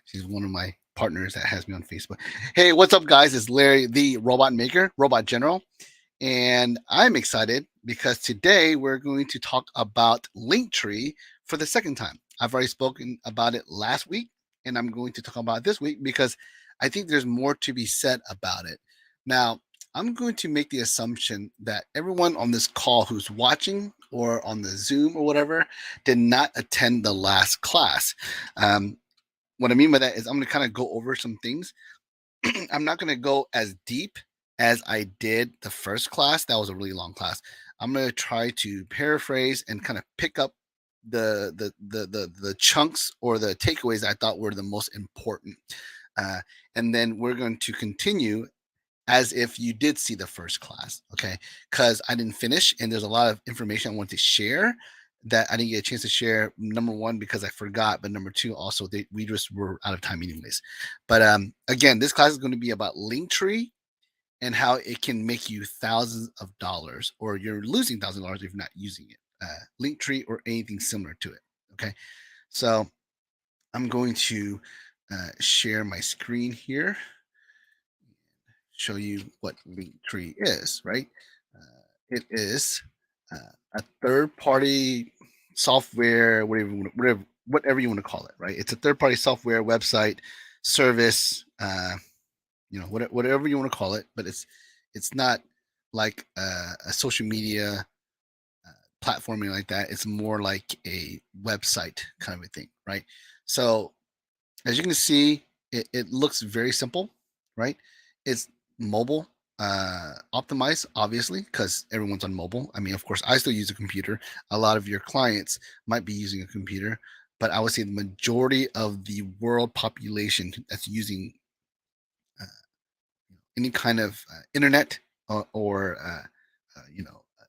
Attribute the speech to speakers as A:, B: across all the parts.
A: She's one of my partners that has me on Facebook. Hey, what's up, guys? It's Larry, the robot maker, robot general. And I'm excited because today we're going to talk about Linktree for the second time. I've already spoken about it last week, and I'm going to talk about it this week because I think there's more to be said about it. Now, I'm going to make the assumption that everyone on this call who's watching or on the Zoom or whatever did not attend the last class. What I mean by that is I'm going to kind of go over some things. I'm not going to go as deep as I did the first class. That was a really long class. I'm going to try to paraphrase and kind of pick up the chunks or the takeaways I thought were the most important. And then we're going to continue as if you did see the first class, okay? Because I didn't finish and there's a lot of information I want to share that I didn't get a chance to share. Number one, because I forgot, but number two, also we just were out of time anyways. But again, this class is going to be about Linktree and how it can make you thousands of dollars, or you're losing thousands of dollars if you're not using it. Linktree or anything similar to it. Okay, so I'm going to share my screen here, show you what Linktree is. Right, it is a third-party software, whatever you want to call it. Right, it's a third-party software website service. Whatever you want to call it, but it's not like a social media platforming like that. It's more like a website kind of a thing, right? So as you can see, it looks very simple, right? It's mobile optimized, obviously, because everyone's on mobile. I mean, of course, I still use a computer. A lot of your clients might be using a computer, but I would say the majority of the world population that's using any kind of internet or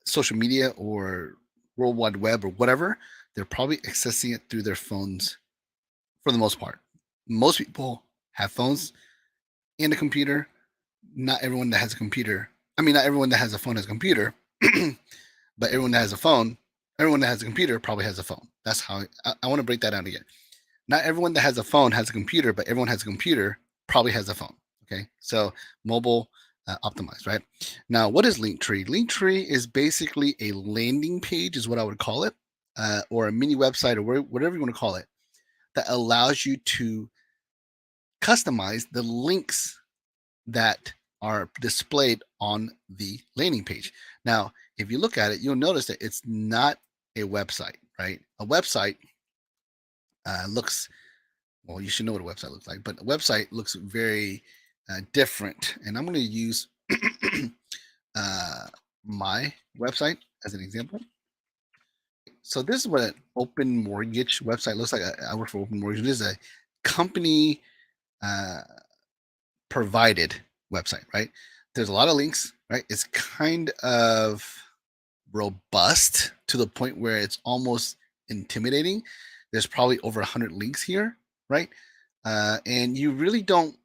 A: social media or World Wide Web or whatever, they're probably accessing it through their phones for the most part. Most people have phones and a computer. Not everyone that has a computer. I mean, not everyone that has a phone has a computer, but everyone that has a phone, everyone that has a computer probably has a phone. That's how I want to break that down again. Not everyone that has a phone has a computer, but everyone has a computer probably has a phone. Okay, so mobile optimized, right? Now, what is Linktree? Linktree is basically a landing page, is what I would call it, or a mini website, or whatever you want to call it, that allows you to customize the links that are displayed on the landing page. Now, if you look at it, you'll notice that it's not a website, right? A website looks, well, you should know what a website looks like, but a website looks very different. And I'm going to use my website as an example. So this is what an open mortgage website looks like. I work for Open Mortgage. This is a company provided website, right? There's a lot of links, right? It's kind of robust to the point where it's almost intimidating. There's probably over 100 links here, right? And you really don't,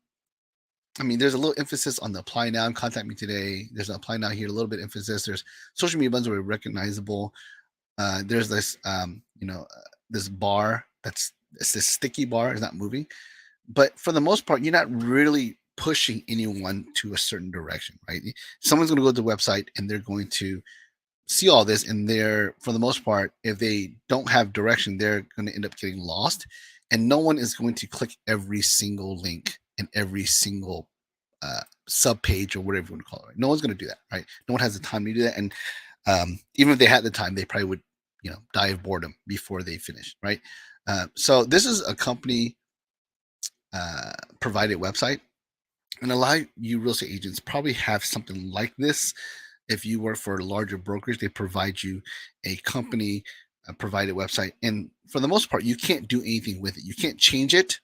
A: I mean, there's a little emphasis on the apply now and contact me today. There's an apply now here, a little bit emphasis. There's social media buttons where recognizable. There's this, this bar it's this sticky bar. It's not moving. But for the most part, you're not really pushing anyone to a certain direction, right? Someone's going to go to the website and they're going to see all this, and they're, for the most part, if they don't have direction, they're going to end up getting lost, and no one is going to click every single link and every single sub page or whatever you want to call it. Right? No one's going to do that, right? No one has the time to do that, and even if they had the time, they probably would, die of boredom before they finish, right? So this is a company provided website, and a lot of you real estate agents probably have something like this. If you work for a larger brokerage, they provide you a company provided website, and for the most part, you can't do anything with it. You can't change it.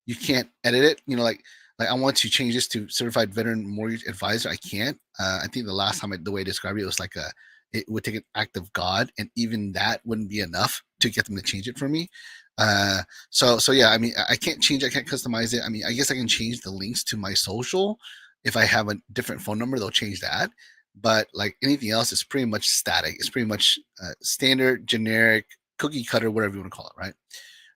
A: You can't edit it. Like I want to change this to certified veteran mortgage advisor. I can't. I think the last time the way I described it was like it would take an act of God, and even that wouldn't be enough to get them to change it for me. So yeah, I mean, I can't change. I can't customize it. I mean, I guess I can change the links to my social. If I have a different phone number, they'll change that. But like anything else, it's pretty much static. It's pretty much standard, generic, cookie cutter, whatever you want to call it, right?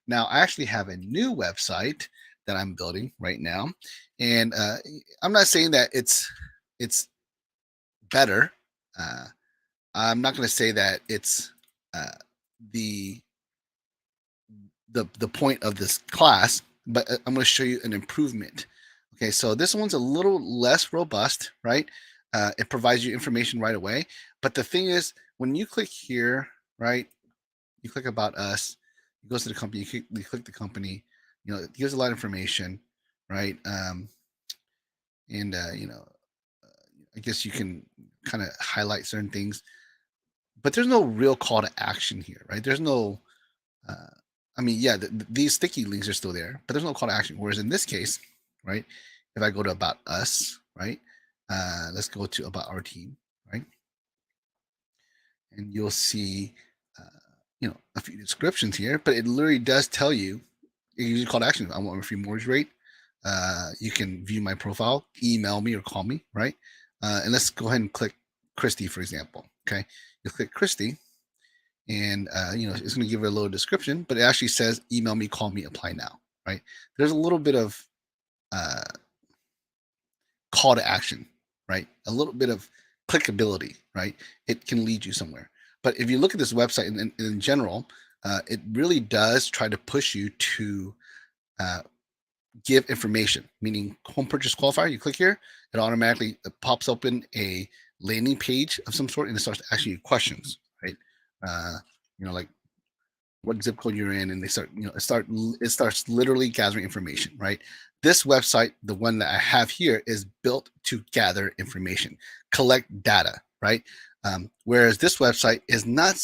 A: Now, I actually have a new website that I'm building right now. And I'm not saying that it's better. Uh, I'm not going to say that it's uh, the the point of this class, but I'm going to show you an improvement. Okay, so this one's a little less robust, right? It provides you information right away. But the thing is, when you click here, right, you click about us, it goes to the company, you click the company, it gives a lot of information, right? And I guess you can kind of highlight certain things, but there's no real call to action here, right? There's no uh, I mean, yeah, these sticky links are still there, but there's no call to action. Whereas in this case, right, if I go to about us, right, let's go to about our team, right, and you'll see, a few descriptions here, but it literally does tell you. You use call to action. I want a free mortgage rate. You can view my profile, email me, or call me, right? And let's go ahead and click Christy, for example. Okay, you click Christy, and it's going to give it a little description, but it actually says email me, call me, apply now, right? There's a little bit of uh, call to action, right? A little bit of clickability, right? It can lead you somewhere. But if you look at this website in general, it really does try to push you to give information, meaning home purchase qualifier. You click here, it automatically pops open a landing page of some sort, and it starts asking you questions, right? Like what zip code you're in, and they start, it starts literally gathering information, right? This website, the one that I have here, is built to gather information, collect data, right? Whereas this website is not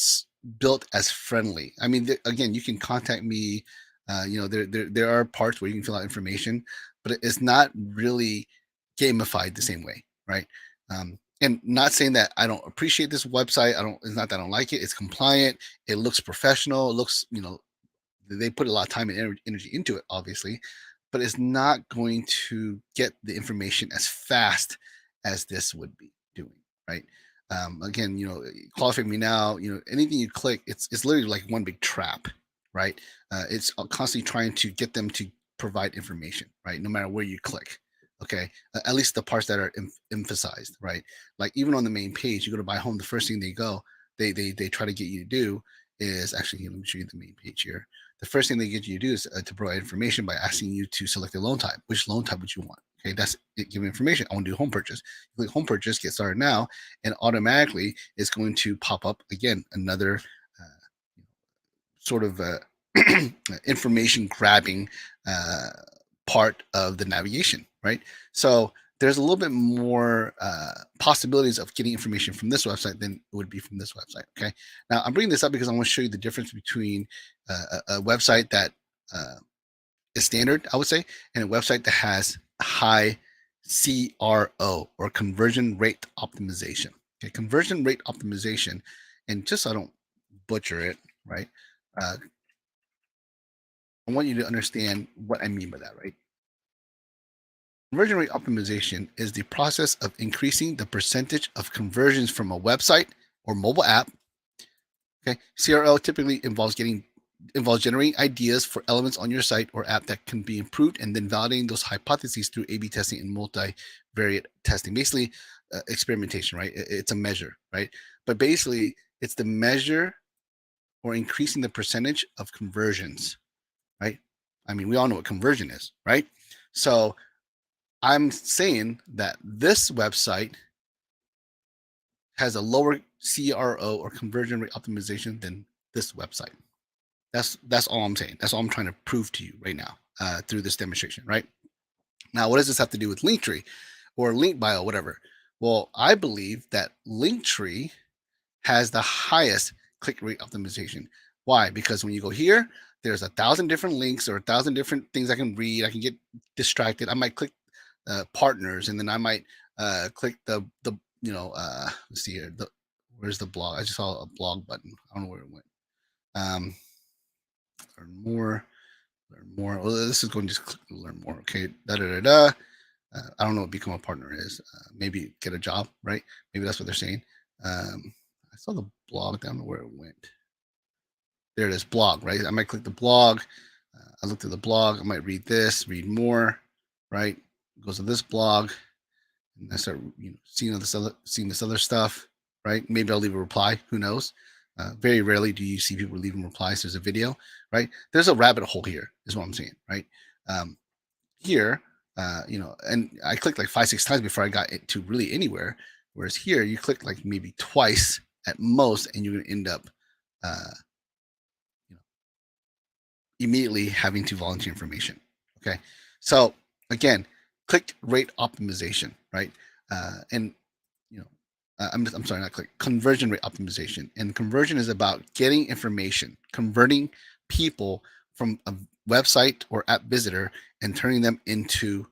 A: built as friendly. I mean, again, you can contact me. There are parts where you can fill out information, but it's not really gamified the same way, right? And not saying that I don't appreciate this website. It's not that I don't like it. It's compliant. It looks professional. It looks, they put a lot of time and energy into it, obviously, but it's not going to get the information as fast as this would be doing, right? Again, qualify me now. Anything you click, it's literally like one big trap, right? It's constantly trying to get them to provide information, right? No matter where you click. Okay, at least the parts that are emphasized, right? Like even on the main page, you go to buy home, the first thing they try to get you to do is actually, let me show you the main page here. The first thing they get you to do is to provide information by asking you to select a loan type. Which loan type would you want? Okay, that's it. Giving information. I want to do home purchase. You click home purchase, get started now, and automatically it's going to pop up again another sort of information grabbing part of the navigation, right? So there's a little bit more possibilities of getting information from this website than it would be from this website. Okay. Now I'm bringing this up because I want to show you the difference between a website that is standard, I would say, and a website that has high CRO, or conversion rate optimization. Okay, conversion rate optimization, and just so I don't butcher it, right? I want you to understand what I mean by that, right? Conversion rate optimization is the process of increasing the percentage of conversions from a website or mobile app. Okay, CRO typically involves generating ideas for elements on your site or app that can be improved, and then validating those hypotheses through A/B testing and multivariate testing. Basically, experimentation, right? It's a measure, right? But basically, it's the measure or increasing the percentage of conversions, right? I mean, we all know what conversion is, right? So I'm saying that this website has a lower CRO, or conversion rate optimization, than this website. That's all I'm saying. That's all I'm trying to prove to you right now through this demonstration, right? Now, what does this have to do with Linktree or Link Bio, whatever? Well, I believe that Linktree has the highest click rate optimization. Why? Because when you go here, there's 1,000 different links or 1,000 different things I can read. I can get distracted. I might click partners, and then I might click the let's see here. Where's the blog? I just saw a blog button. I don't know where it went. Learn more. Learn more. Well, this is going to just click learn more. Okay. Da da da da. I don't know what become a partner is. Maybe get a job, right? Maybe that's what they're saying. I saw the blog. I don't know where it went. There it is, blog, right? I might click the blog. I looked at the blog. I might read this, read more, right? Goes to this blog, and I start seeing this other stuff, right? Maybe I'll leave a reply. Who knows? Very rarely do you see people leaving replies. There's a video, right? There's a rabbit hole here, is what I'm saying, right? Um, here, and I clicked like 5, 6 times before I got it to really anywhere. Whereas here, you click like maybe twice at most, and you're going to end up uh, you know, immediately having to volunteer information. Okay, so again, click rate optimization, right? And you know, I'm sorry, not click conversion rate optimization. And conversion is about getting information, converting people from a website or app visitor and turning them into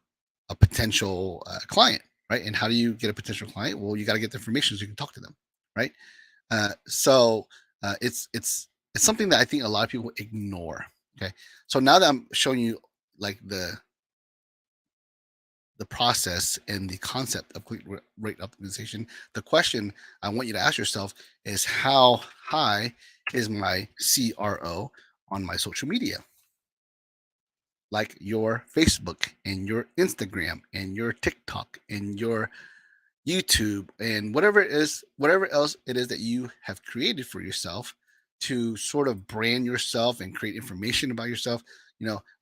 A: a potential client, right? And how do you get a potential client? Well, you got to get the information so you can talk to them, right? So it's something that I think a lot of people ignore. Okay, so now that I'm showing you like the process and the concept of click rate optimization, the question I want you to ask yourself is how high is my CRO on my social media, like your Facebook and your Instagram and your TikTok and your YouTube and whatever it is, whatever else it is that you have created for yourself to sort of brand yourself and create information about yourself.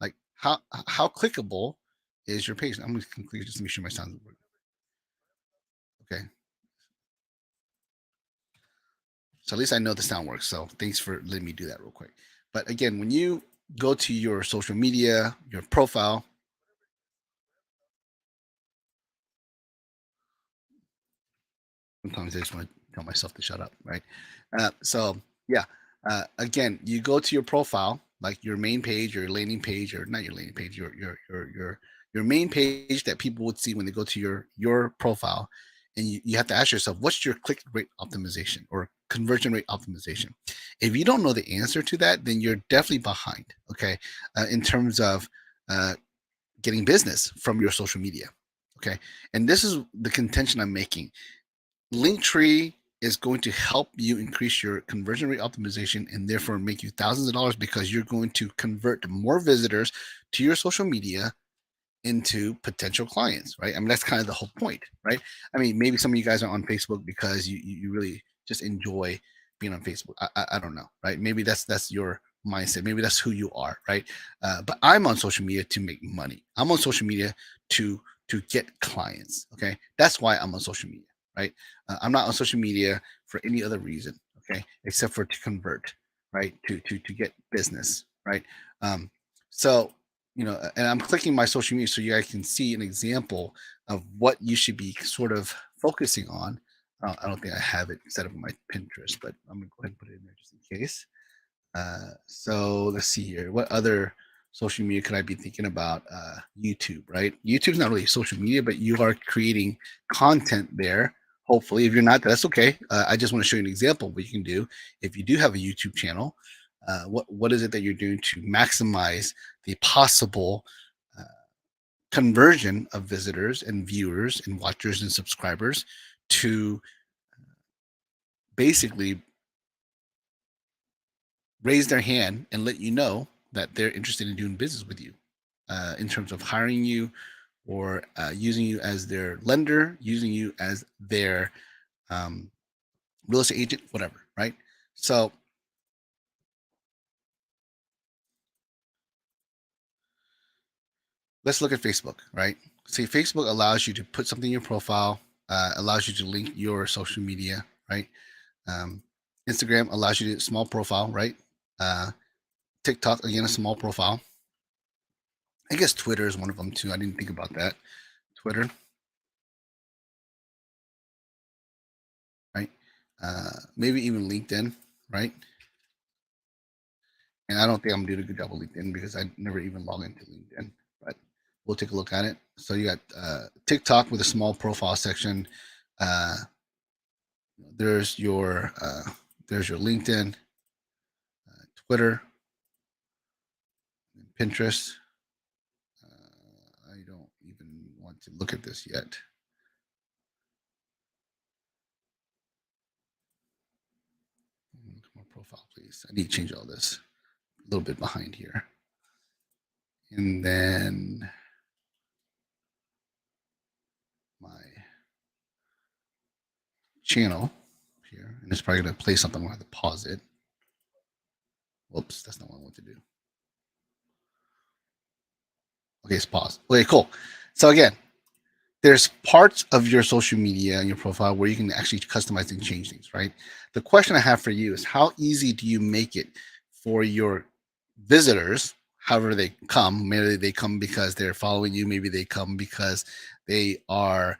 A: Like how clickable is your page? I'm going to click just to make sure my sound works. Okay, so at least I know the sound works. So thanks for letting me do that real quick. But again, when you go to your social media, your profile, sometimes I just want to tell myself to shut up, right? So yeah, again, you go to your profile, like your main page, your landing page, or not your landing page, your main page that people would see when they go to your profile, and you have to ask yourself, what's your click rate optimization or conversion rate optimization? If you don't know the answer to that, then you're definitely behind. Okay, in terms of getting business from your social media. Okay, and this is the contention I'm making. Linktree is going to help you increase your conversion rate optimization and therefore make you thousands of dollars because you're going to convert more visitors to your social media into potential clients, right? I mean, that's kind of the whole point, right? I mean, maybe some of you guys are on Facebook because you really just enjoy being on Facebook. I don't know, right? Maybe that's your mindset. Maybe that's who you are, right? But I'm on social media to make money. I'm on social media to get clients. Okay, that's why I'm on social media, right? I'm not on social media for any other reason, okay, except for to convert, right? To get business, right? So and I'm clicking my social media so you guys can see an example of what you should be sort of focusing on. I don't think I have it set up on my Pinterest, but I'm gonna go ahead and put it in there just in case. So let's see here. What other social media could I be thinking about? YouTube, right? YouTube's not really social media, but you are creating content there. Hopefully, if you're not, that's okay. I just want to show you an example of what you can do if you do have a YouTube channel. What is it that you're doing to maximize the possible uh, conversion of visitors and viewers and watchers and subscribers to basically raise their hand and let you know that they're interested in doing business with you in terms of hiring you or using you as their lender, using you as their um, real estate agent, whatever, right? So let's look at Facebook, right? See, Facebook allows you to put something in your profile, allows you to link your social media, right? Um, Instagram allows you to small profile, right? Uh, TikTok, again, a small profile. I guess Twitter is one of them too. I didn't think about that. Twitter, right? Maybe even LinkedIn, right? And I don't think I'm doing a good job of LinkedIn because I never even log into LinkedIn. But we'll take a look at it. So you got TikTok with a small profile section. Uh, there's your LinkedIn, Twitter, Pinterest. I don't even want to look at this yet. More profile, please. I need to change all this. A little bit behind here. and then my channel here, and it's probably going to play something. I'm going to have to pause it. Whoops, that's not what I want to do. Okay, it's paused. Okay, cool. So again, there's parts of your social media and your profile where you can actually customize and change things, right? The question I have for you is how easy do you make it for your visitors, however they come? Maybe they come because they're following you. Maybe they come because they are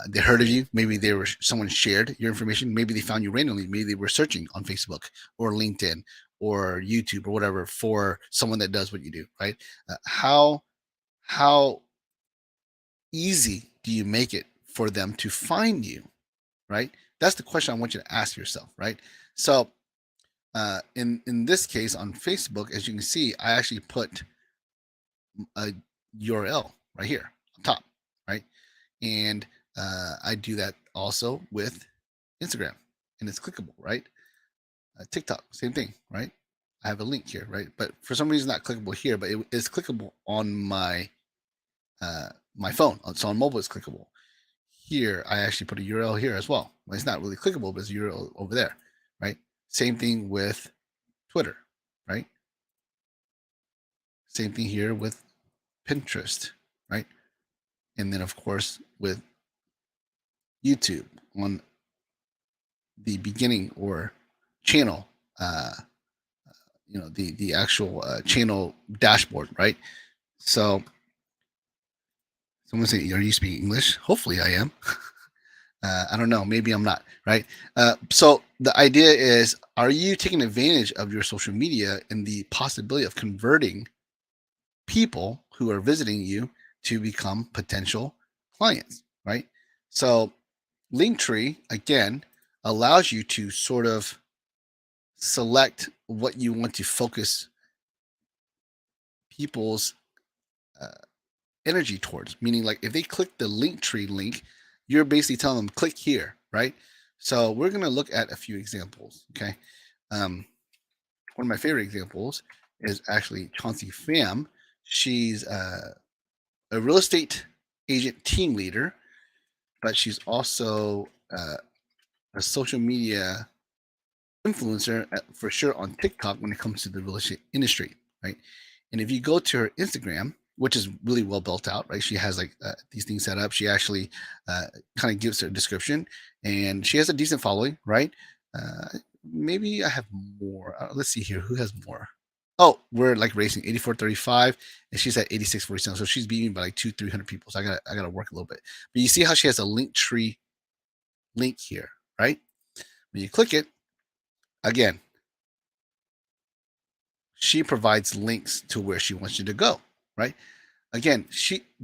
A: they heard of you. Maybe they were someone shared your information. Maybe they found you randomly. Maybe they were searching on Facebook or LinkedIn or YouTube or whatever for someone that does what you do, right? How easy do you make it for them to find you, right? That's the question I want you to ask yourself, right? So in this case on Facebook, as you can see, I actually put a URL right here on top, right? And I do that also with Instagram, and it's clickable, right? TikTok, same thing, right? I have a link here, right? But for some reason, not clickable here, but it is clickable on my phone. So on mobile, it's clickable. Here, I actually put a URL here as well. It's not really clickable, but it's a URL over there, right? Same thing with Twitter, right? Same thing here with Pinterest, right? And then, of course, with YouTube on the beginning or channel, the actual channel dashboard, right? So, someone say, "Are you speaking English?" Hopefully, I am. I don't know. Maybe I'm not, right? So the idea is, are you taking advantage of your social media and the possibility of converting people who are visiting you to become potential clients, right? So Linktree, again, allows you to sort of select what you want to focus people's uh, energy towards. Meaning, like if they click the Linktree link, you're basically telling them click here, right? So we're going to look at a few examples. Okay, one of my favorite examples is actually Chauncey Pham. She's a real estate agent team leader, but she's also a social media influencer for sure on TikTok when it comes to the real estate industry, right? And if you go to her Instagram, which is really well built out, right? She has like these things set up. She actually kind of gives her description, and she has a decent following, right? Maybe I have more. Let's see here. Who has more? Oh, we're like racing 8435, and she's at 8647. So she's beating by like 300 people. So I gotta work a little bit. But you see how she has a link tree link here, right? When you click it, again, she provides links to where she wants you to go, right? Again,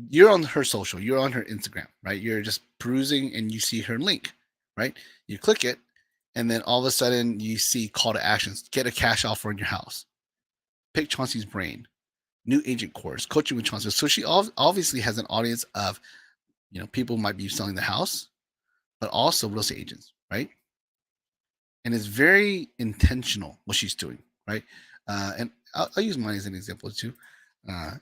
A: you're on her social, you're on her Instagram, right? You're just perusing and you see her link, right? You click it, and then all of a sudden you see call to actions: get a cash offer in your house, pick Chauncey's brain, new agent course, coaching with Chauncey. So she obviously has an audience of people who might be selling the house, but also real estate agents, right? And it's very intentional what she's doing, right? And I'll use mine as an example too. I'm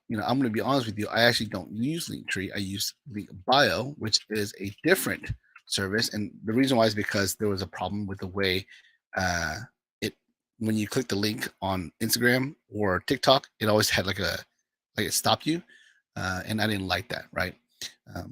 A: going to be honest with you. I actually don't use Linktree. I use LinkBio, which is a different service. And the reason why is because there was a problem with the way it when you click the link on Instagram or TikTok, it always had like it stopped you, and I didn't like that, right?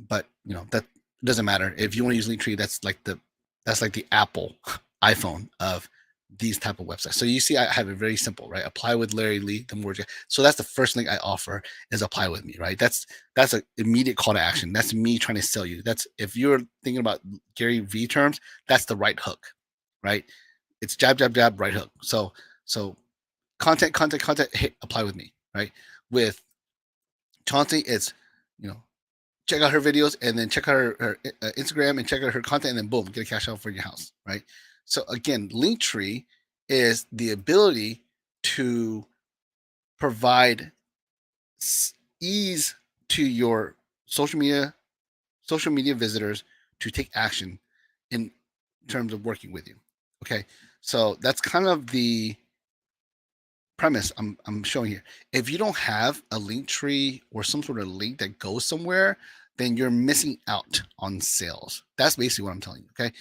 A: But that doesn't matter. If you want to use Linktree, that's like the Apple iPhone of these type of websites. So you see, I have it very simple, right? Apply with Larry Lee, the mortgage. So that's the first thing I offer is apply with me, right? That's an immediate call to action. That's me trying to sell you. That's if you're thinking about Gary V terms, that's the right hook, right? It's jab, jab, jab, right hook. So content, hit apply with me, right? With Chauncey, it's you know check out her videos and then check out her Instagram and check out her content and then boom, get a cash out for your house, right? So again, Linktree is the ability to provide ease to your social media visitors to take action in terms of working with you. Okay, so that's kind of the premise I'm showing here. If you don't have a link tree or some sort of link that goes somewhere, then you're missing out on sales. That's basically what I'm telling you. Okay.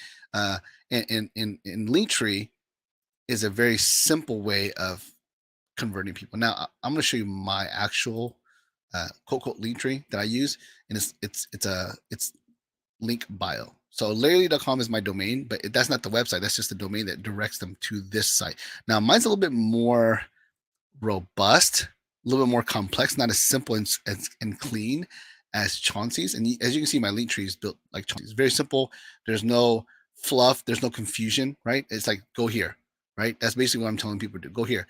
A: And Linktree is a very simple way of converting people. Now I'm going to show you my actual quote quote Linktree that I use, and it's link bio. So larry.com is my domain, but that's not the website. That's just the domain that directs them to this site. Now mine's a little bit more robust, a little bit more complex, not as simple and clean as Chauncey's. And as you can see, my link tree is built like Chauncey's. Very simple. There's no fluff. There's no confusion, right? It's like, go here, right? That's basically what I'm telling people to do. Go here.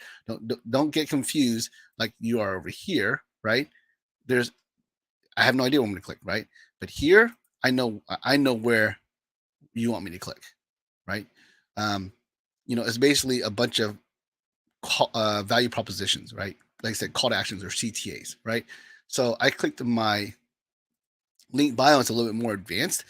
A: Don't get confused like you are over here, right? I have no idea what I'm going to click, right? But here, I know where you want me to click, right? Um, it's basically a bunch of value propositions, right? Like I said, call to actions or CTAs, right? So I clicked my link bio. It's a little bit more advanced.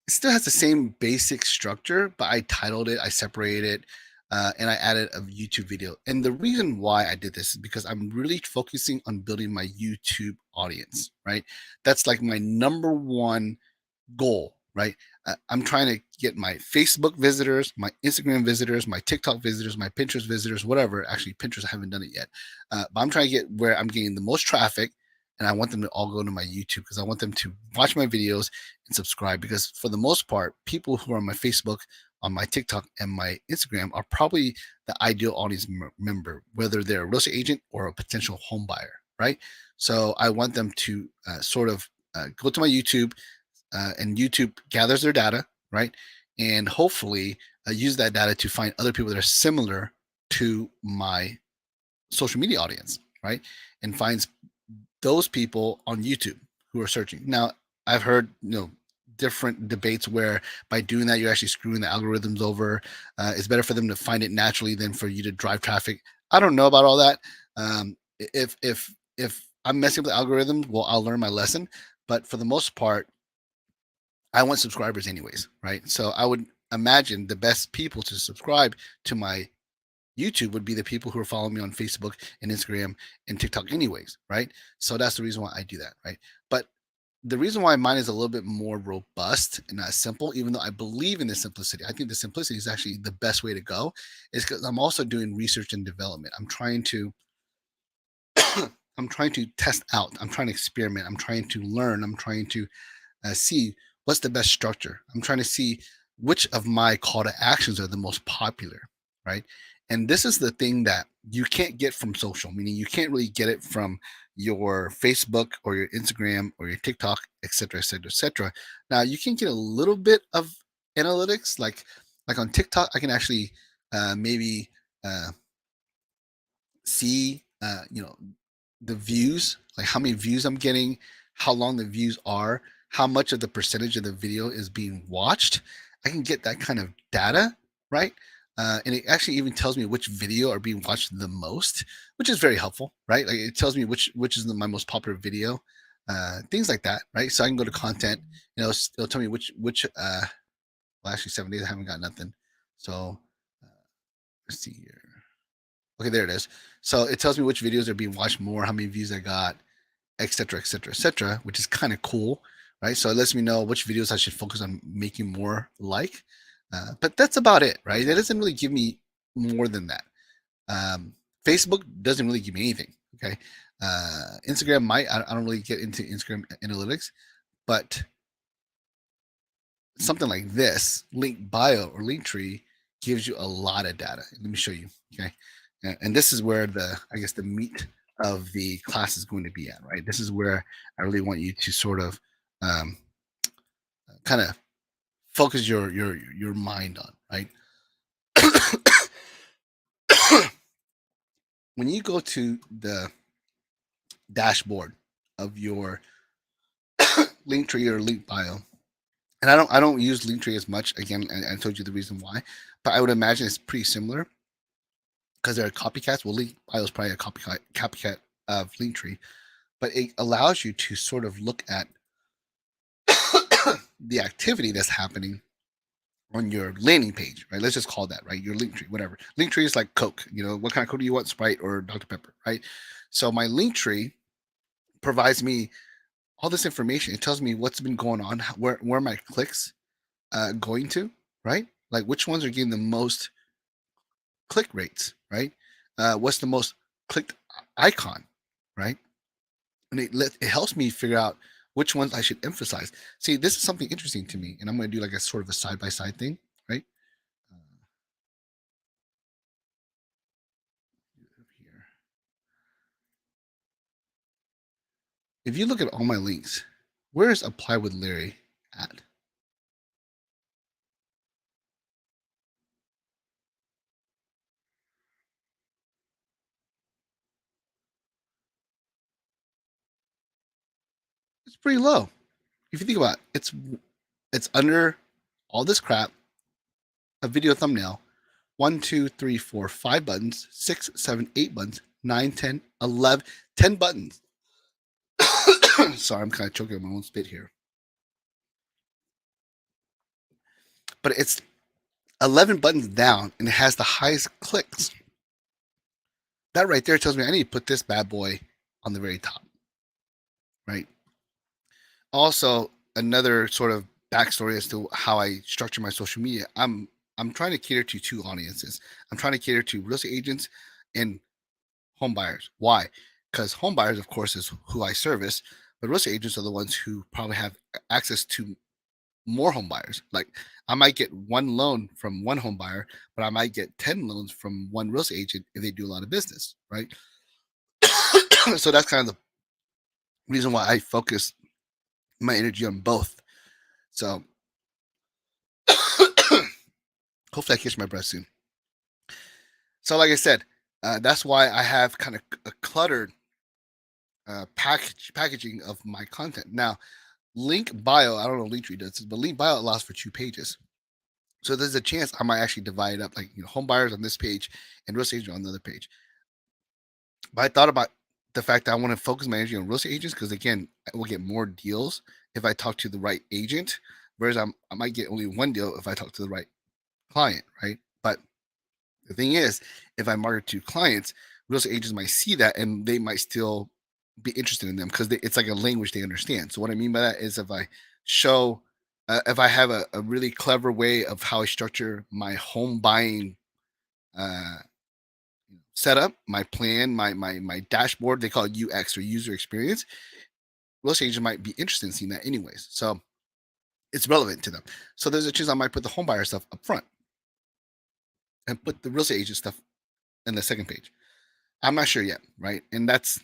A: It still has the same basic structure, but I titled it, I separated it, and I added a YouTube video. And the reason why I did this is because I'm really focusing on building my YouTube audience, right? That's like my number one goal, right? I'm trying to get my Facebook visitors, my Instagram visitors, my TikTok visitors, my Pinterest visitors, whatever. Actually, Pinterest, I haven't done it yet. But I'm trying to get where I'm getting the most traffic, and I want them to all go to my YouTube because I want them to watch my videos and subscribe. Because for the most part, people who are on my Facebook, on my TikTok, and my Instagram are probably the ideal audience member, whether they're a real estate agent or a potential home buyer, right? So I want them to sort of go to my YouTube, and YouTube gathers their data, right? And hopefully use that data to find other people that are similar to my social media audience, right? And finds those people on YouTube who are searching. Now, I've heard, different debates where by doing that, you're actually screwing the algorithms over. It's better for them to find it naturally than for you to drive traffic. I don't know about all that. If I'm messing with the algorithms, well, I'll learn my lesson. But for the most part, I want subscribers anyways, right? So I would imagine the best people to subscribe to my YouTube would be the people who are following me on Facebook and Instagram and TikTok anyways, right? So that's the reason why I do that, right? But the reason why mine is a little bit more robust and not simple, even though I believe in the simplicity, I think the simplicity is actually the best way to go, is because I'm also doing research and development. I'm trying to I'm trying to test out, I'm trying to experiment, I'm trying to learn, I'm trying to see what's the best structure. I'm trying to see which of my call to actions are the most popular, right? And this is the thing that you can't get from social, meaning you can't really get it from your Facebook or your Instagram or your TikTok, et cetera, et cetera, et cetera. Now you can get a little bit of analytics, like on TikTok, I can actually maybe see the views, like how many views I'm getting, how long the views are, how much of the percentage of the video is being watched. I can get that kind of data, right? And it actually even tells me which video are being watched the most, which is very helpful, right? Like it tells me which is my most popular video, things like that, right? So I can go to content, it'll tell me which. Well, actually, 7 days I haven't got nothing. So let's see here. Okay, there it is. So it tells me which videos are being watched more, how many views I got, et cetera, et cetera, et cetera, which is kind of cool, right? So it lets me know which videos I should focus on making more like. But that's about it, right? That doesn't really give me more than that. Facebook doesn't really give me anything, okay? Instagram might. I don't really get into Instagram analytics, but something like this, link bio or link tree, gives you a lot of data. Let me show you, okay? And this is where I guess the meat of the class is going to be at, right? This is where I really want you to sort of kind of focus your mind on, right? When you go to the dashboard of your link tree or link bio, and I don't use Linktree as much. Again, I told you the reason why, but I would imagine it's pretty similar because they're copycats. Well, Link Bio is probably a copycat of Linktree, but it allows you to sort of look at the activity that's happening on your landing page, right? Let's just call that, right? Your link tree, whatever. Link tree is like Coke. What kind of Coke do you want? Sprite or Dr. Pepper, right? So my link tree provides me all this information. It tells me what's been going on, where my clicks going to, right? Like which ones are getting the most click rates, right? What's the most clicked icon, right? And it helps me figure out which ones I should emphasize. See, this is something interesting to me, and I'm going to do like a sort of a side by side thing, right? Here, if you look at all my links, where is Apply with Larry at? It's pretty low. If you think about it, it's under all this crap, a video thumbnail, 1, 2, 3, 4, 5 buttons, 6, 7, 8 buttons, 9, 10, 11, 10 buttons. Sorry, I'm kind of choking on my own spit here. But it's 11 buttons down and it has the highest clicks. That right there tells me I need to put this bad boy on the very top, right? Also, another sort of backstory as to how I structure my social media. I'm trying to cater to two audiences. I'm trying to cater to real estate agents and home buyers. Why? Because home buyers, of course, is who I service, but real estate agents are the ones who probably have access to more home buyers. Like I might get one loan from one home buyer, but I might get 10 loans from one real estate agent if they do a lot of business, right? So that's kind of the reason why I focus my energy on both. So hopefully I catch my breath soon. So like I said, that's why I have kind of a cluttered packaging of my content. Now, link bio, I don't know if Linktree does this, but link bio allows for 2 pages. So there's a chance I might actually divide it up, like home buyers on this page and real estate agent on the other page. But I thought about the fact that I want to focus my energy on real estate agents because again, I will get more deals if I talk to the right agent, whereas I might get only one deal if I talk to the right client, right? But the thing is, if I market to clients, real estate agents might see that and they might still be interested in them because it's like a language they understand. So what I mean by that is if I show, if I have a really clever way of how I structure my home buying uh, setup, my plan, my dashboard, they call it UX or user experience. Real estate agent might be interested in seeing that anyways. So it's relevant to them. So there's a chance I might put the home buyer stuff up front and put the real estate agent stuff in the second page. I'm not sure yet, right? And that's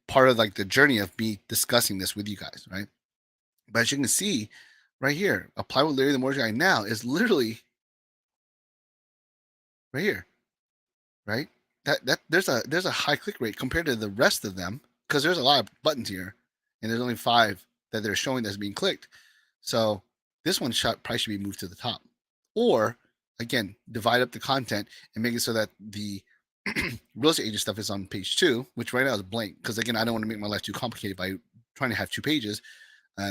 A: part of like the journey of me discussing this with you guys, right? But as you can see right here, apply with Larry the Mortgage Guy now is literally right here, right? That there's a high click rate compared to the rest of them because there's a lot of buttons here, and there's only 5 that they're showing that's being clicked. So this one probably should be moved to the top, or again divide up the content and make it so that the real estate agent stuff is on page 2, which right now is blank because again I don't want to make my life too complicated by trying to have 2 pages.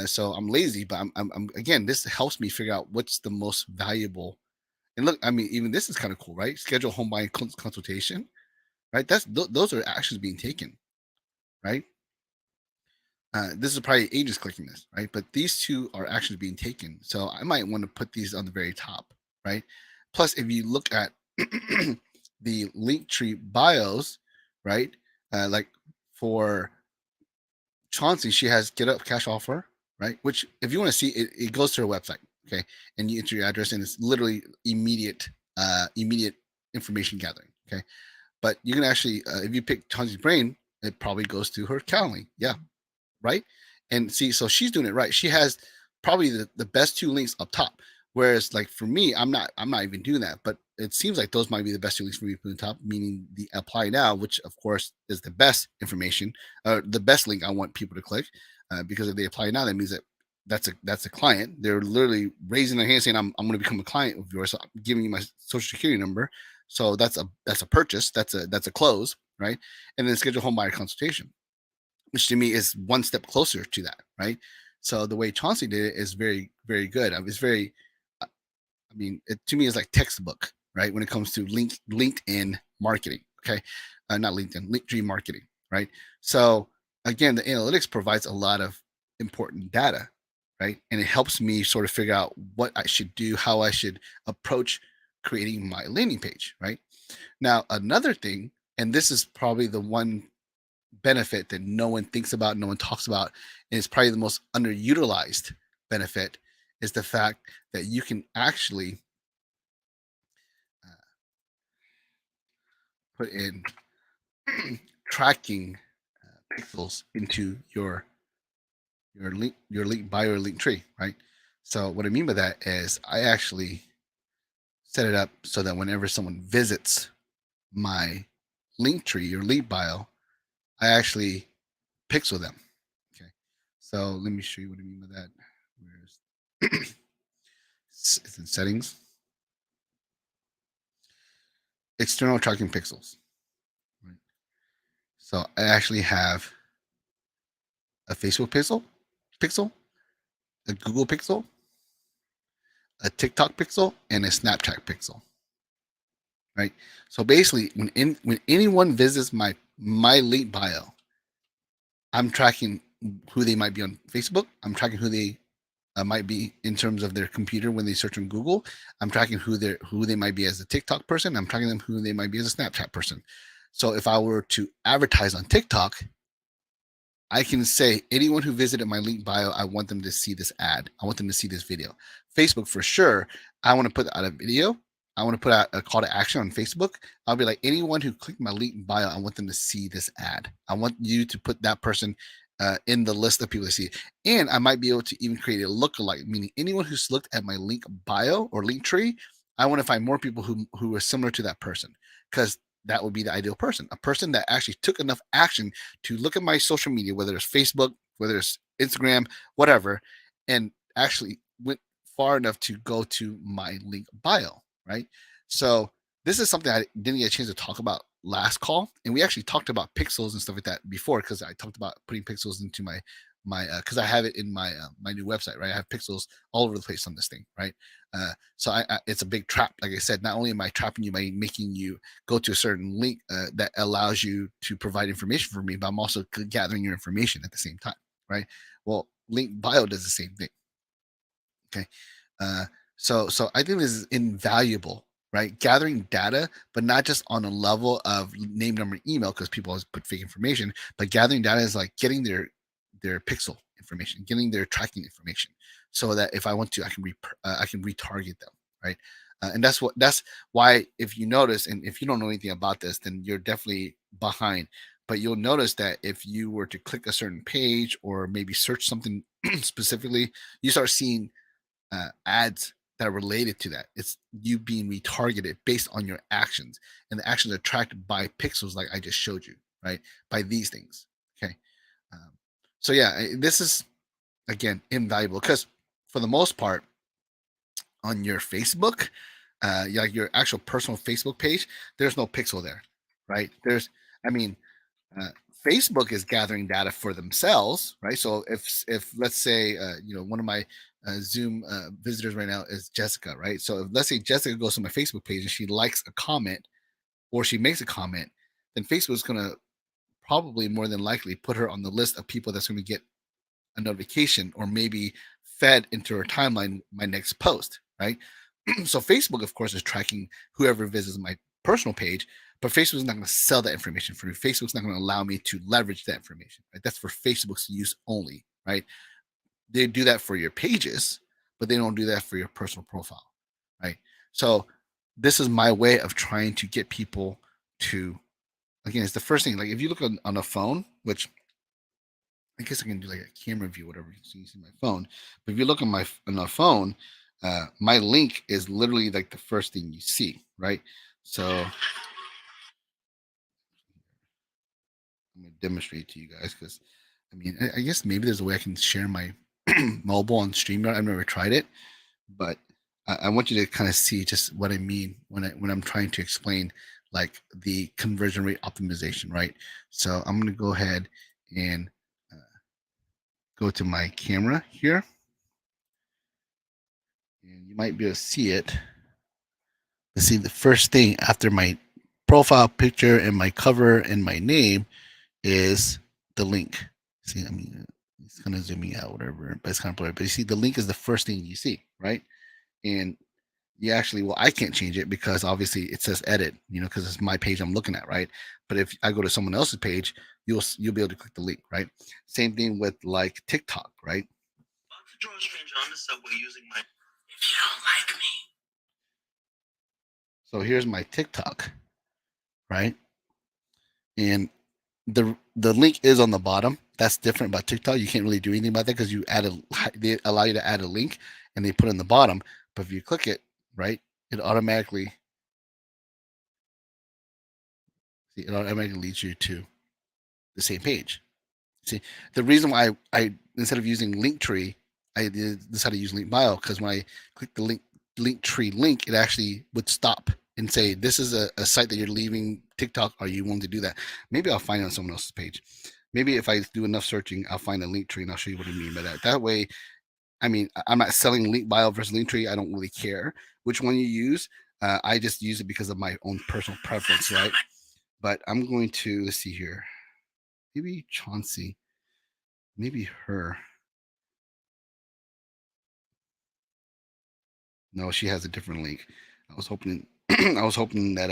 A: So I'm lazy, but I'm again this helps me figure out what's the most valuable. And look, I mean, even this is kind of cool, right? Schedule home buying consultation, right? Those are actions being taken, right? This is probably agents clicking this, right? But these two are actions being taken. So I might want to put these on the very top, right? Plus, if you look at the Linktree bios, right? Like for Chauncey, she has get up cash offer, right? Which if you want to see it, it goes to her website, okay? And you enter your address and it's literally immediate information gathering, okay? But you can actually, if you pick Chauncey's brain, it probably goes to her Calendly. Yeah, right? And see, so she's doing it right. She has probably the best 2 links up top. Whereas like for me, I'm not even doing that. But it seems like those might be the best 2 links for me to put on top, meaning the apply now, which of course is the best information, the best link I want people to click. Because if they apply now, that means that that's a client. They're literally raising their hand saying, I'm going to become a client of yours. So I'm giving you my social security number. So that's a purchase. That's a close, right? And then schedule home buyer consultation, which to me is one step closer to that, right? So the way Chauncey did it is very, very good. It's very, mean, to me, it's like textbook, right? When it comes to LinkedIn marketing, okay, not LinkedIn, linktree marketing, right? So again, the analytics provides a lot of important data, right? And it helps me sort of figure out what I should do, how I should approach creating my landing page, right? Now, another thing, and this is probably the one benefit that no one thinks about, no one talks about, and it's probably the most underutilized benefit, is the fact that you can actually uh, put in tracking pixels into your link bio or link tree, right? So what I mean by that is I actually set it up so that whenever someone visits my link tree or link bio, I actually pixel them. Okay. So let me show you what I mean by that. Where's it's in settings, external tracking pixels. Right. So I actually have a Facebook pixel, a Google pixel, a TikTok pixel, and a Snapchat pixel. Right. So basically, when anyone visits my link bio, I'm tracking who they might be on Facebook. I'm tracking who they might be in terms of their computer when they search on Google. I'm tracking who they might be as a TikTok person. I'm tracking them who they might be as a Snapchat person. So if I were to advertise on TikTok, I can say anyone who visited my link bio, I want them to see this ad. I want them to see this video. Facebook for sure. I want to put out a video. I want to put out a call to action on Facebook. I'll be like, anyone who clicked my link bio, I want them to see this ad. I want you to put that person in the list of people to see. And I might be able to even create a lookalike, meaning anyone who's looked at my link bio or link tree, I want to find more people who are similar to that person, because that would be the ideal person, a person that actually took enough action to look at my social media, whether it's Facebook, whether it's Instagram, whatever, and actually went far enough to go to my link bio, right? So this is something I didn't get a chance to talk about last call, and we actually talked about pixels and stuff like that before, because I talked about putting pixels into my because I have it in my new website, right? I have pixels all over the place on this thing, right? So it's a big trap. Like I said, not only am I trapping you by making you go to a certain link that allows you to provide information for me, but I'm also gathering your information at the same time, right? Well, link bio does the same thing. Okay. Uh, so I think this is invaluable, right? Gathering data, but not just on a level of name, number, email, because people always put fake information, but gathering data is like getting their pixel information, getting their tracking information, so that if I want to, I can retarget them, right? And that's why, if you notice, and if you don't know anything about this, then you're definitely behind. But you'll notice that if you were to click a certain page or maybe search something specifically, you start seeing ads that are related to that. It's you being retargeted based on your actions, and the actions are tracked by pixels, like I just showed you, right? By these things. Okay. Um, so yeah, this is again invaluable, because for the most part, on your Facebook, like your actual personal Facebook page, there's no pixel there, right? I mean, uh, Facebook is gathering data for themselves, right? So if let's say one of my Zoom visitors right now is Jessica, right? So if, let's say Jessica goes to my Facebook page and she likes a comment or she makes a comment, then Facebook's going to probably more than likely put her on the list of people that's going to get a notification or maybe fed into her timeline my next post, right? So Facebook, of course, is tracking whoever visits my personal page, but Facebook's not going to sell that information for me. Facebook's not going to allow me to leverage that information. Right? That's for Facebook's use only, right? They do that for your pages, but they don't do that for your personal profile, right? So this is my way of trying to get people to, again, it's the first thing. Like if you look on a phone, which I guess I can do like a camera view, whatever, so you see my phone. But if you look on the phone, my link is literally like the first thing you see, right? So I'm gonna demonstrate to you guys, because I mean, I guess maybe there's a way I can share my mobile on StreamYard. I've never tried it, but I want you to kind of see just what I mean when I'm trying to explain like the conversion rate optimization, right? So I'm gonna go ahead and go to my camera here, and you might be able to see it. let's see, the first thing after my profile picture and my cover and my name is the link. See, I mean, it's kind of zooming out, whatever, but it's kind of blurry. But you see, the link is the first thing you see, right? And you actually, well, I can't change it because obviously it says edit, because it's my page I'm looking at, right? But if I go to someone else's page, you'll be able to click the link, right? Same thing with like TikTok, right? About to draw a stranger on the subway using my. If you don't like me. So here's my TikTok, right? And the link is on the bottom. That's different about TikTok. You can't really do anything about that because they allow you to add a link and they put it in the bottom. But if you click it, right, it automatically leads you to the same page. See, the reason why I instead of using Linktree, I decided to use Link Bio because when I click the Linktree link, it actually would stop and say, "This is a site that you're leaving TikTok. Are you willing to do that?" Maybe I'll find it on someone else's page. Maybe if I do enough searching, I'll find a Linktree and I'll show you what I mean by that. That way, I mean, I'm not selling Link Bio versus Linktree. I don't really care which one you use. I just use it because of my own personal preference, right? But I'm going to, let's see here. Maybe Chauncey. Maybe her. No, she has a different link. I was hoping I was hoping that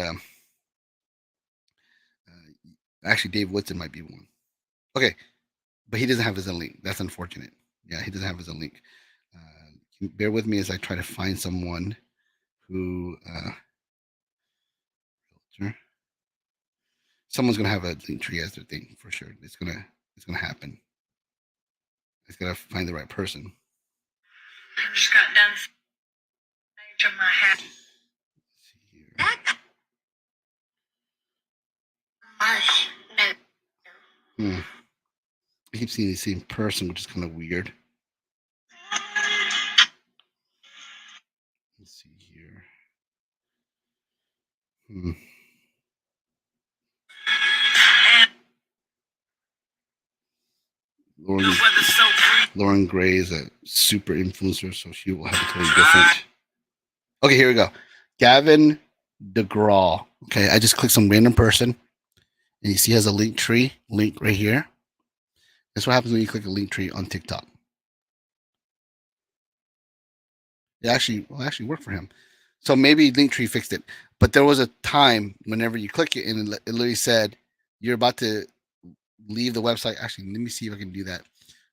A: actually Dave Woodson might be one. Okay, but he doesn't have his own link. That's unfortunate. Yeah, he doesn't have his own link. Bear with me as I try to find someone who someone's gonna have a link tree as their thing for sure. It's gonna happen. It's gotta find the right person. I just got done from my hat. Let's see here. Hmm. I keep seeing the same person, which is kind of weird. Let's see here. Hmm. Lauren Gray is a super influencer, so she will have a totally different. Okay, here we go. Gavin DeGraw. Okay, I just clicked some random person, and you see he has a link tree link right here. That's what happens when you click a link tree on TikTok. It actually worked for him. So maybe Linktree fixed it. But there was a time whenever you click it and it literally said you're about to leave the website. Actually, let me see if I can do that.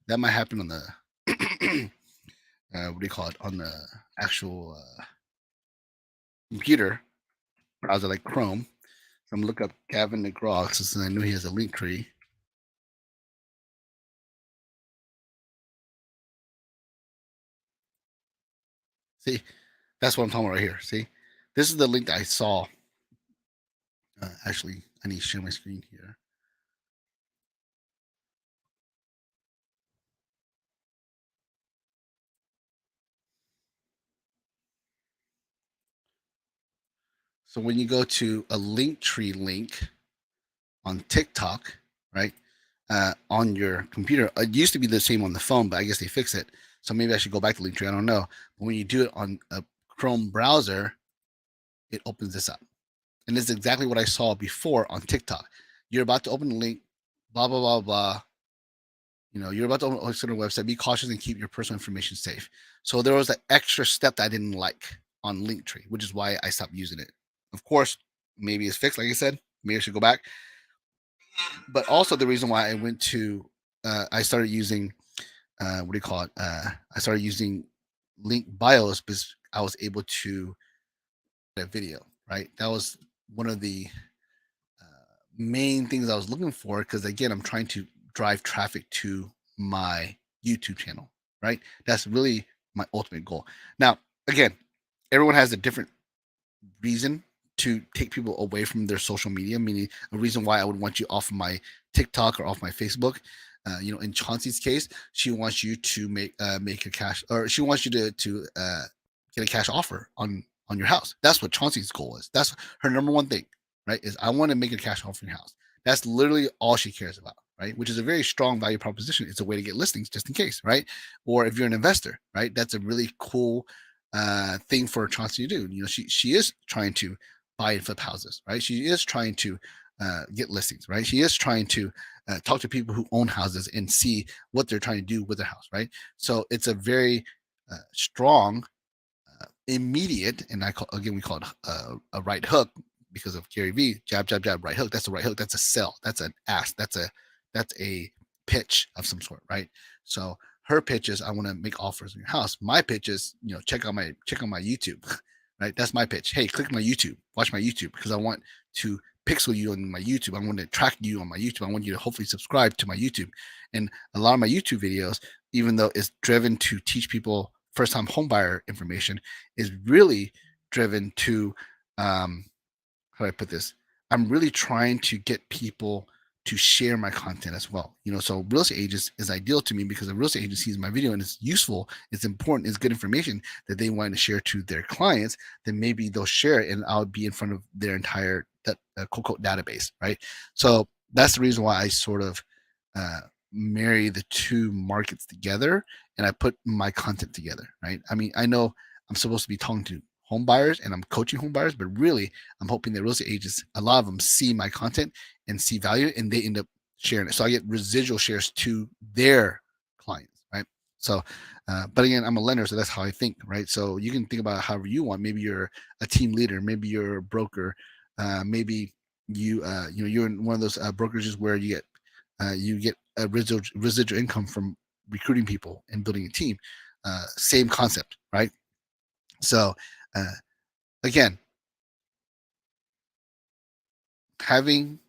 A: That might happen on the what do you call it, on the actual computer browser like Chrome. So I'm gonna look up Gavin DeGraw since I knew he has a link tree. See, that's what I'm talking about right here. See, this is the link that I saw. Actually, I need to share my screen here. So when you go to a link tree link on TikTok, right, on your computer, it used to be the same on the phone, but I guess they fixed it. So maybe I should go back to Linktree. I don't know. But when you do it on a Chrome browser, it opens this up. And this is exactly what I saw before on TikTok. You're about to open the link, blah, blah, blah, blah. You're about to open a website. Be cautious and keep your personal information safe. So there was an extra step that I didn't like on Linktree, which is why I stopped using it. Of course, maybe it's fixed, like I said. Maybe I should go back. But also the reason why I went to, I started using, what do you call it? I started using link bios because I was able to that video, right? That was one of the main things I was looking for because again, I'm trying to drive traffic to my YouTube channel, right? That's really my ultimate goal. Now, again, everyone has a different reason to take people away from their social media, meaning a reason why I would want you off of my TikTok or off my Facebook. In Chauncey's case, she wants you to make a cash, or she wants you to get a cash offer on your house. That's what Chauncey's goal is. That's her number one thing, right? Is I want to make a cash offer on your house. That's literally all she cares about, right? Which is a very strong value proposition. It's a way to get listings just in case, right? Or if you're an investor, right? That's a really cool thing for Chauncey to do. She is trying to buy and flip houses, right? She is trying to get listings, right? She is trying to talk to people who own houses and see what they're trying to do with their house, right? So it's a very strong, immediate, and we call it a right hook because of Gary Vee, jab, jab, jab, right hook. That's a right hook. That's a sell. That's an ask. That's a pitch of some sort, right? So her pitch is, I want to make offers on your house. My pitch is, check out my YouTube, right? That's my pitch. Hey, click my YouTube, watch my YouTube, because I want to pixel you on my YouTube. I want to track you on my YouTube. I want you to hopefully subscribe to my YouTube. And a lot of my YouTube videos, even though it's driven to teach people first time homebuyer information, is really driven to how do I put this? I'm really trying to get people to share my content as well. So real estate agents is ideal to me because a real estate agent sees my video and it's useful, it's important, it's good information that they want to share to their clients. Then maybe they'll share it, and I'll be in front of their entire quote database, right? So that's the reason why I sort of marry the two markets together, and I put my content together, right? I mean, I know I'm supposed to be talking to home buyers and I'm coaching home buyers, but really I'm hoping that real estate agents, a lot of them see my content and see value, and they end up sharing it. So I get residual shares to their clients, right? So, but again, I'm a lender, so that's how I think, right? So you can think about it however you want. Maybe you're a team leader, maybe you're a broker, maybe you're in one of those brokerages where you get a residual income from recruiting people and building a team. Same concept, right? So again, having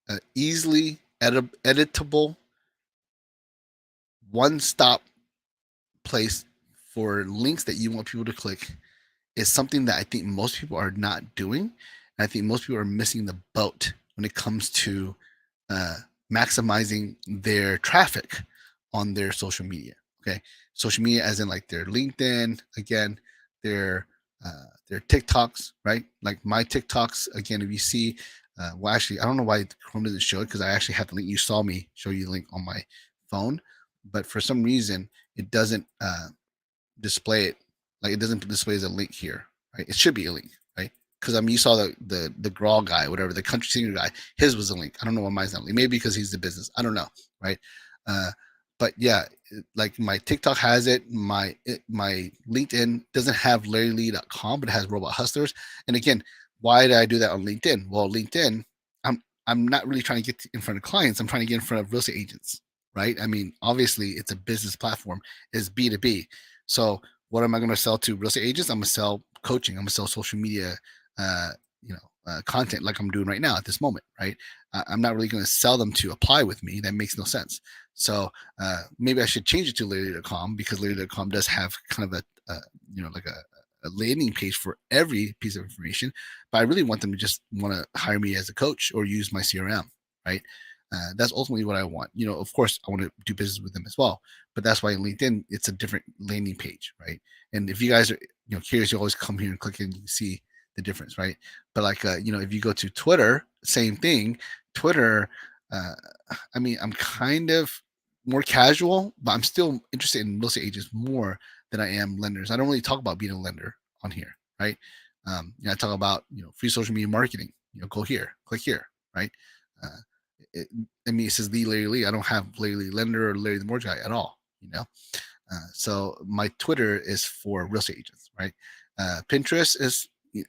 A: an easily editable one-stop place for links that you want people to click is something that I think most people are not doing. And I think most people are missing the boat when it comes to maximizing their traffic on their social media. Okay, social media, as in like their LinkedIn, again, their TikToks, right? Like my TikToks, again, if you see, well, actually, I don't know why Chrome doesn't show it, because I actually have the link. You saw me show you the link on my phone, but for some reason, it doesn't display it. Like it doesn't display as a link here, right? It should be a link, right? Because you saw the Grawl guy, whatever, the country singer guy, his was a link. I don't know why mine's not a link. Maybe because he's the business. I don't know, right? But yeah, like my TikTok has it. My LinkedIn doesn't have LarryLee.com, but it has Robot Hustlers. And again, why did I do that on LinkedIn? Well, LinkedIn, I'm not really trying to get in front of clients. I'm trying to get in front of real estate agents, right? I mean, obviously, it's a business platform. It's B2B. So what am I going to sell to real estate agents? I'm going to sell coaching. I'm going to sell social media, content like I'm doing right now at this moment, right? I'm not really going to sell them to apply with me. That makes no sense. So maybe I should change it to Larry.com, because Larry.com does have kind of like a landing page for every piece of information. But I really want them to just want to hire me as a coach or use my CRM, right? That's ultimately what I want. Of course, I want to do business with them as well. But that's why in LinkedIn, it's a different landing page, right? And if you guys are curious, you always come here and click and you can see the difference, right? But like if you go to Twitter, same thing. Twitter, I mean, I'm kind of more casual, but I'm still interested in real estate agents more than I am lenders. I don't really talk about being a lender on here, right? I talk about free social media marketing. Go here, click here, right? It, it says the Larry Lee. I don't have Larry Lee lender or Larry the mortgage guy at all. So my Twitter is for real estate agents, right? Pinterest is it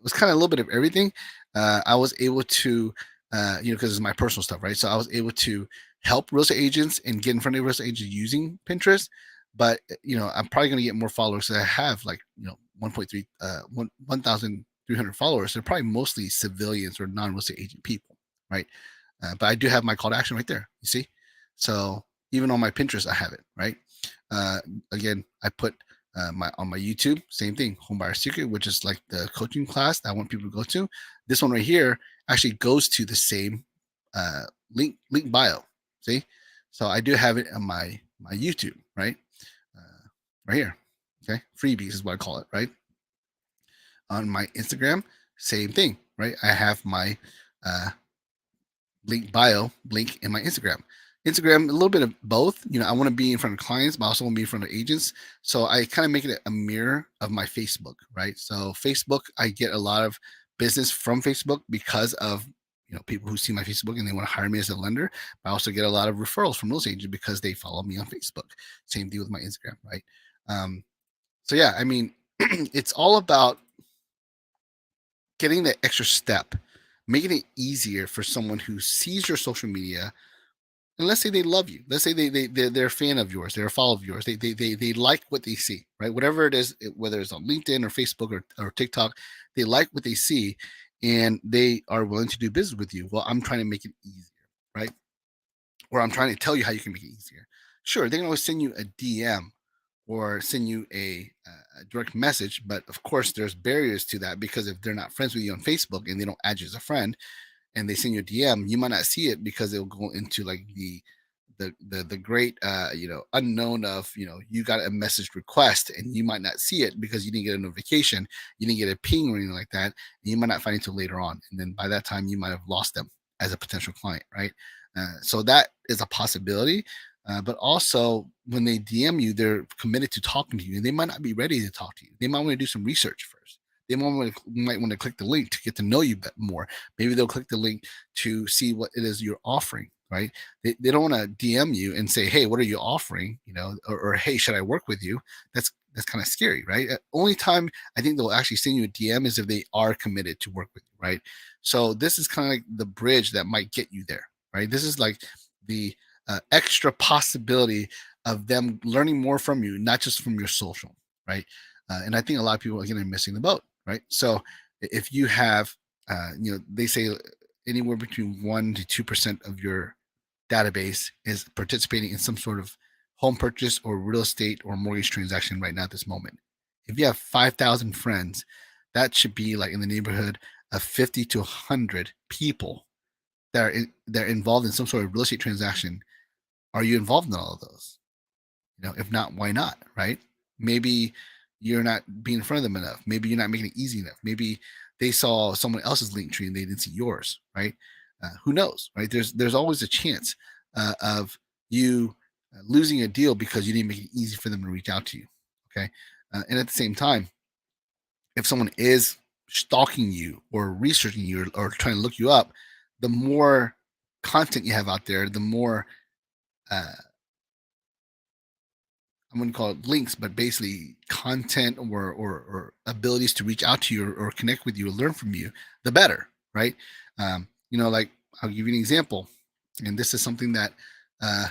A: was kind of a little bit of everything. I was able to, because it's my personal stuff, right? So I was able to help real estate agents and get in front of real estate agents using Pinterest. But I'm probably going to get more followers. I have like 1,300 followers. They're probably mostly civilians or non-real estate agent people, right? But I do have my call to action right there. You see, so even on my Pinterest, I have it, right? Again, I put on my YouTube, same thing, Home Buyer Secret, which is like the coaching class that I want people to go to. This one right here actually goes to the same link bio. See, so I do have it on my YouTube, right? Right here. Okay, freebies is what I call it, right? On my Instagram, same thing, right? I have my link bio link in my Instagram. Instagram, a little bit of both. I want to be in front of clients, but I also want to be in front of agents. So I kind of make it a mirror of my Facebook, right? So Facebook, I get a lot of business from Facebook because of people who see my Facebook and they want to hire me as a lender. I also get a lot of referrals from those agents because they follow me on Facebook. Same deal with my Instagram, right? So yeah, I mean, it's all about getting the extra step, making it easier for someone who sees your social media. And let's say they love you. Let's say they're a fan of yours. They're a follower of yours. They like what they see, right? Whatever it is, whether it's on LinkedIn or Facebook or TikTok, they like what they see, and they are willing to do business with you. Well, I'm trying to make it easier, right? Or I'm trying to tell you how you can make it easier. Sure, they can always send you a DM or send you a direct message, but of course, there's barriers to that because if they're not friends with you on Facebook and they don't add you as a friend, and they send you a DM, you might not see it because it'll go into like the great unknown of you got a message request and you might not see it because you didn't get a notification, you didn't get a ping or anything like that, and you might not find it until later on, and then by that time you might have lost them as a potential client, right? So that is a possibility. But also, when they DM you, they're committed to talking to you, and they might not be ready to talk to you. They might want to do some research first. They might want to click the link to get to know you more. Maybe they'll click the link to see what it is you're offering, right? They don't want to DM you and say, hey, what are you offering? Or hey, should I work with you? That's kind of scary, right? Only time I think they'll actually send you a DM is if they are committed to work with you, right? So this is kind of like the bridge that might get you there, right? This is like the extra possibility of them learning more from you, not just from your social, right? And I think a lot of people again are missing the boat, right? So if you have, they say anywhere between 1% to 2% of your database is participating in some sort of home purchase or real estate or mortgage transaction right now at this moment. If you have 5,000 friends, that should be like in the neighborhood of 50 to 100 people that are involved in some sort of real estate transaction. Are you involved in all of those? If not, why not, right? Maybe you're not being in front of them enough. Maybe you're not making it easy enough. Maybe they saw someone else's link tree and they didn't see yours, right? Who knows, right? There's always a chance of you losing a deal because you didn't make it easy for them to reach out to you, okay? And at the same time, if someone is stalking you or researching you or trying to look you up, the more content you have out there, the more uh, I'm going to call it links, but basically content or abilities to reach out to you or connect with you or learn from you, the better, right? Like I'll give you an example, and this is something that, uh,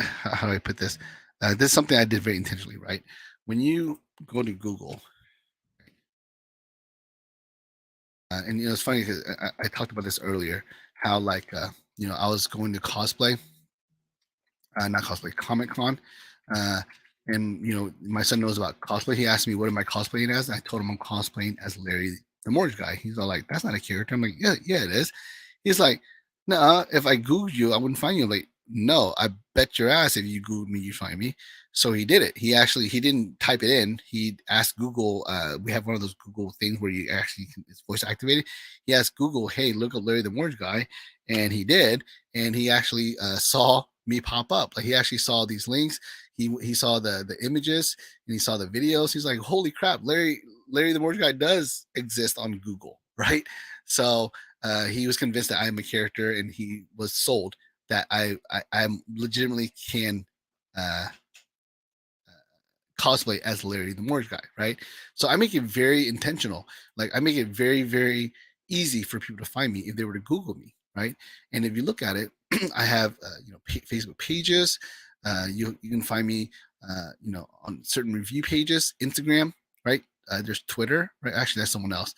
A: how do I put this? This is something I did very intentionally, right? When you go to Google, and it's funny because I talked about this earlier, how like I was going to cosplay, not cosplay, Comic Con. Uh, and my son knows about cosplay. He asked me what am I cosplaying as, and I told him I'm cosplaying as Larry the mortgage guy. He's all like, "That's not a character." I'm like, "Yeah, yeah, it is." He's like, "No, if I Googled you, I wouldn't find you." I'm like, "No, I bet your ass if you Googled me, you find me." So he did it. He didn't type it in. He asked Google. We have one of those Google things where you actually it's voice activated. He asked Google, "Hey, look up Larry the mortgage guy," and he did, and he actually saw me pop up. Like he actually saw these links. He saw the images and he saw the videos. He's like, "Holy crap, Larry the mortgage guy does exist on Google," right? So he was convinced that I am a character, and he was sold that I'm legitimately can uh, cosplay as Larry the mortgage guy, right? So I make it very intentional. Like I make it very, very easy for people to find me if they were to Google me, right? And if you look at it, I have Facebook pages. You can find me on certain review pages, Instagram, right? There's Twitter, right? Actually, that's someone else.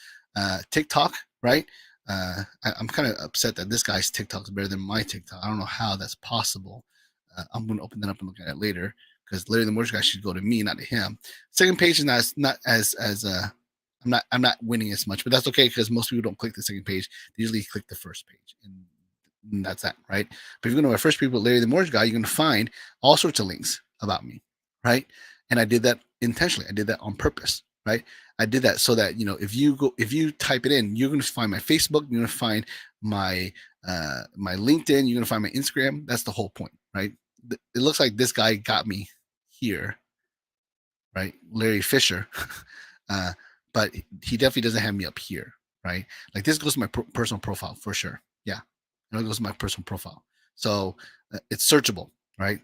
A: TikTok, right? I'm kind of upset that this guy's TikTok is better than my TikTok. I don't know how that's possible. I'm going to open that up and look at it later because Larry the mortgage guy should go to me, not to him. Second page is not as I'm not winning as much, but that's okay because most people don't click the second page. They usually click the first page, and that's that, right? But if you go to my first page with Larry the mortgage guy, you're going to find all sorts of links about me, right? And I did that intentionally. I did that on purpose, right? I did that so that if you type it in, you're going to find my Facebook, you're going to find my my LinkedIn. You're gonna find my Instagram. That's the whole point, right? It looks like this guy got me here, right? Larry Fisher, but he definitely doesn't have me up here, right? Like this goes to my personal profile for sure. Yeah, it goes to my personal profile. So it's searchable, right?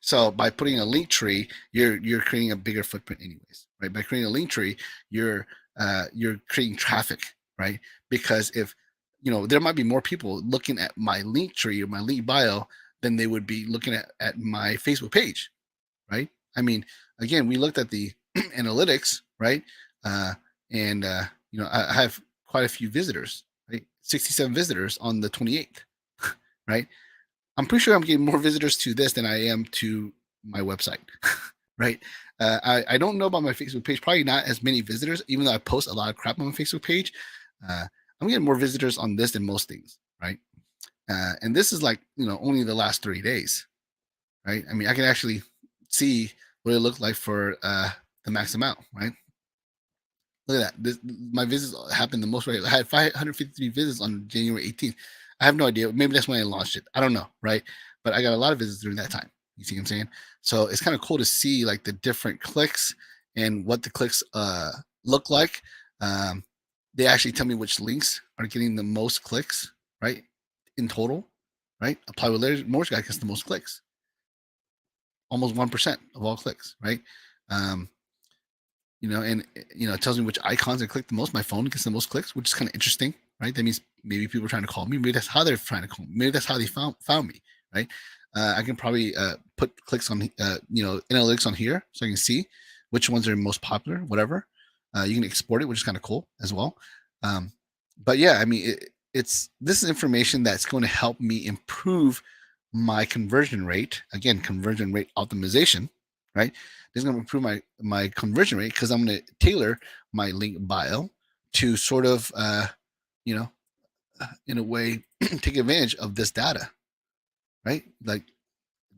A: So by putting a link tree, you're creating a bigger footprint, anyways, right? By creating a link tree, you're creating traffic, right? Because if there might be more people looking at my link tree or my link bio than they would be looking at my Facebook page, right? I mean, again, we looked at the analytics, right? Uh, and I have quite a few visitors, right? 67 visitors on the 28th, right? I'm pretty sure I'm getting more visitors to this than I am to my website, right? I don't know about my Facebook page. Probably not as many visitors, even though I post a lot of crap on my Facebook page. I'm getting more visitors on this than most things, right? And this is like only the last 3 days, right? I mean, I can actually see what it looked like for the max amount, right? Look at that. My visits happened the most. Right, I had 553 visits on January 18th. I have no idea. Maybe that's when I launched it. I don't know, right? But I got a lot of visits during that time. You see what I'm saying? So it's kind of cool to see like the different clicks and what the clicks look like. They actually tell me which links are getting the most clicks, right? In total, right? Apply with Larry Morris guy gets the most clicks, almost 1% of all clicks, right? And it tells me which icons I click the most. My phone gets the most clicks, which is kind of interesting, right? That means maybe people are trying to call me. Maybe that's how they're trying to call me. Maybe that's how they found me, right? I can probably put clicks on, analytics on here so I can see which ones are most popular, whatever. You can export it, which is kind of cool as well. But yeah, I mean, this is information that's going to help me improve my conversion rate. Again, conversion rate optimization, right? This is going to improve my conversion rate because I'm going to tailor my link bio to sort of, in a way, take advantage of this data, right? Like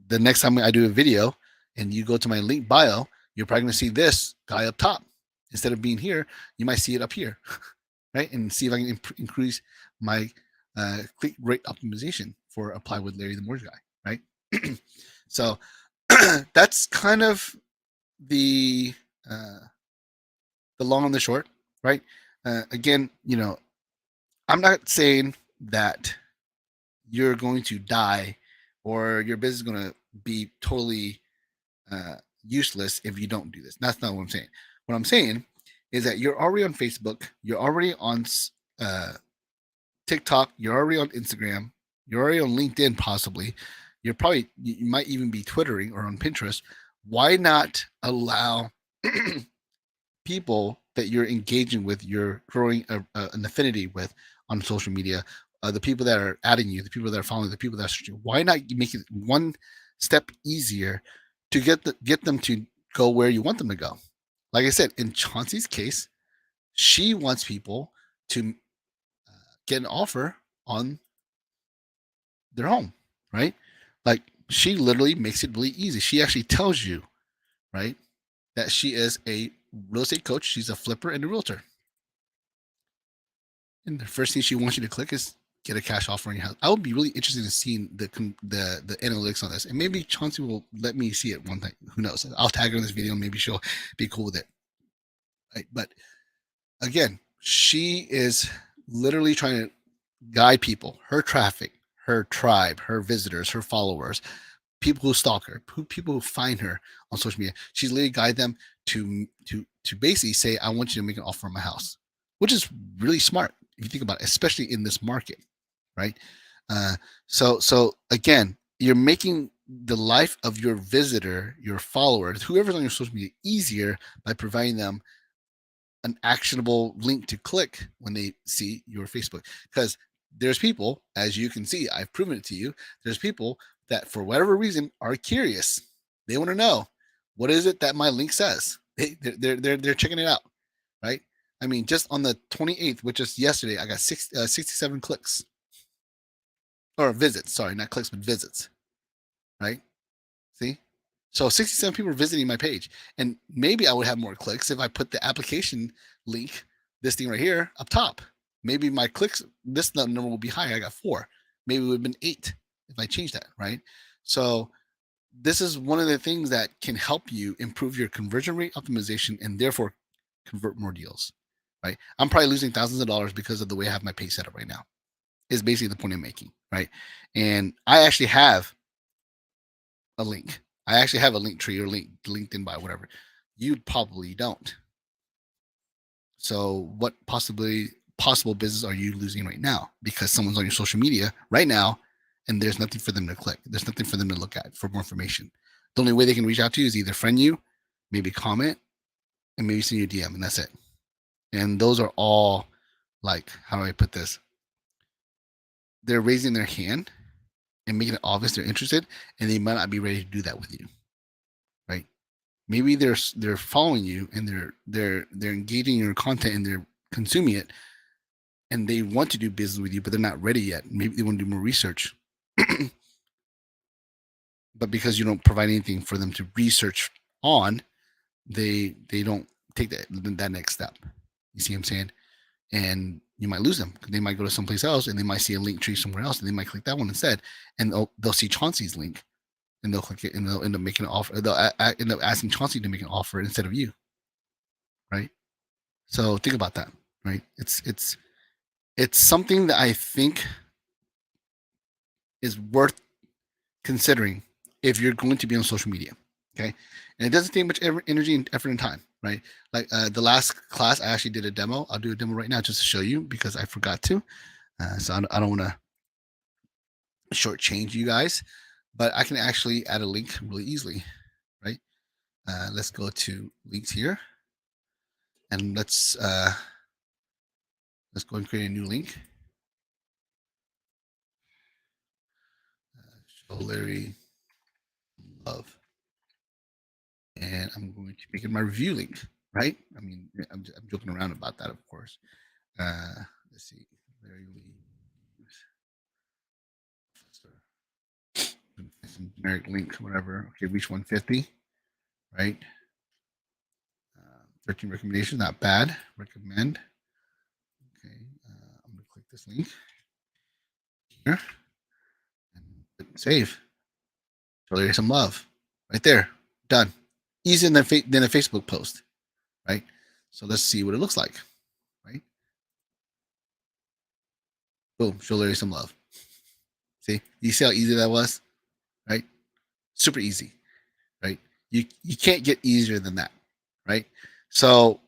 A: the next time I do a video and you go to my link bio, you're probably going to see this guy up top. Instead of being here, you might see it up here, right? And see if I can increase my click rate optimization for Apply with Larry the Mortgage Guy, right? So that's kind of the long and the short, right? Again, I'm not saying that you're going to die or your business is going to be totally useless if you don't do this. That's not what I'm saying. What I'm saying is that you're already on Facebook, you're already on TikTok, you're already on Instagram, you're already on LinkedIn, possibly. You might even be Twittering or on Pinterest. Why not allow people that you're engaging with, you're growing an affinity with on social media, the people that are adding you, the people that are following, the people that are searching, why not make it one step easier to get them to go where you want them to go? Like I said, in Chauncey's case, she wants people to get an offer on their home, right? Like she literally makes it really easy. She actually tells you, right, that she is a real estate coach. She's a flipper and a realtor. And the first thing she wants you to click is get a cash offer on your house. I would be really interested in seeing the analytics on this, and maybe Chauncey will let me see it one time. Who knows? I'll tag her in this video, and maybe she'll be cool with it. Right? But again, she is literally trying to guide people, her traffic, her tribe, her visitors, her followers, people who stalk her, people who find her on social media. She's literally guide them to basically say, I want you to make an offer on my house, which is really smart if you think about it, especially in this market, right? So again, you're making the life of your visitor, your followers, whoever's on your social media easier by providing them an actionable link to click when they see your Facebook. Because there's people, as you can see, I've proven it to you, there's people that for whatever reason are curious. They want to know, what is it that my link says? They're checking it out, right? I mean, just on the 28th, which is yesterday, I got 67 clicks or visits. Sorry, not clicks, but visits, right? See? So 67 people are visiting my page. And maybe I would have more clicks if I put the application link, this thing right here, up top. Maybe my clicks, this number will be higher. I got 4. Maybe it would have been 8 if I changed that, right? So this is one of the things that can help you improve your conversion rate optimization and therefore convert more deals, right? I'm probably losing thousands of dollars because of the way I have my page set up right now. Is basically the point I'm making, right? And I actually have a link. I actually have a link tree or LinkedIn bio, whatever. You probably don't. So what possible business are you losing right now because someone's on your social media right now and there's nothing for them to click. There's nothing for them to look at for more information. The only way they can reach out to you is either friend you, maybe comment, and maybe send you a DM, and that's it. And those are all like, how do I put this? They're raising their hand and making it obvious they're interested, and they might not be ready to do that with you, right? Maybe they're following you and they're engaging in your content and they're consuming it, and they want to do business with you, but they're not ready yet. Maybe they want to do more research, but because you don't provide anything for them to research on, they don't take that next step. You see what I'm saying? And you might lose them. They might go to someplace else and they might see a link tree somewhere else and they might click that one instead, and they'll see Chauncey's link and they'll click it and they'll end up making an offer. They'll end up asking Chauncey to make an offer instead of you, right? So think about that, right? It's something that I think is worth considering if you're going to be on social media. Okay, and it doesn't take much energy and effort and time, right? Like the last class, I actually did a demo. I'll do a demo right now just to show you because I forgot to. So I don't want to shortchange you guys, but I can actually add a link really easily, right? Let's go to links here, and let's go and create a new link. Show Larry love, and I'm going to make it my review link, right? I mean, I'm joking around about that, of course. Let's see, Larry Lee. Some generic link, whatever. Okay, reach 150, right? 13 recommendations, not bad. Recommend. Okay, I'm gonna click this link here and save. Show Larry some love, right there. Done. Easier than a Facebook post, right? So let's see what it looks like, right? Boom. Show Larry some love. See, you see how easy that was, right? Super easy, right? You can't get easier than that, right? So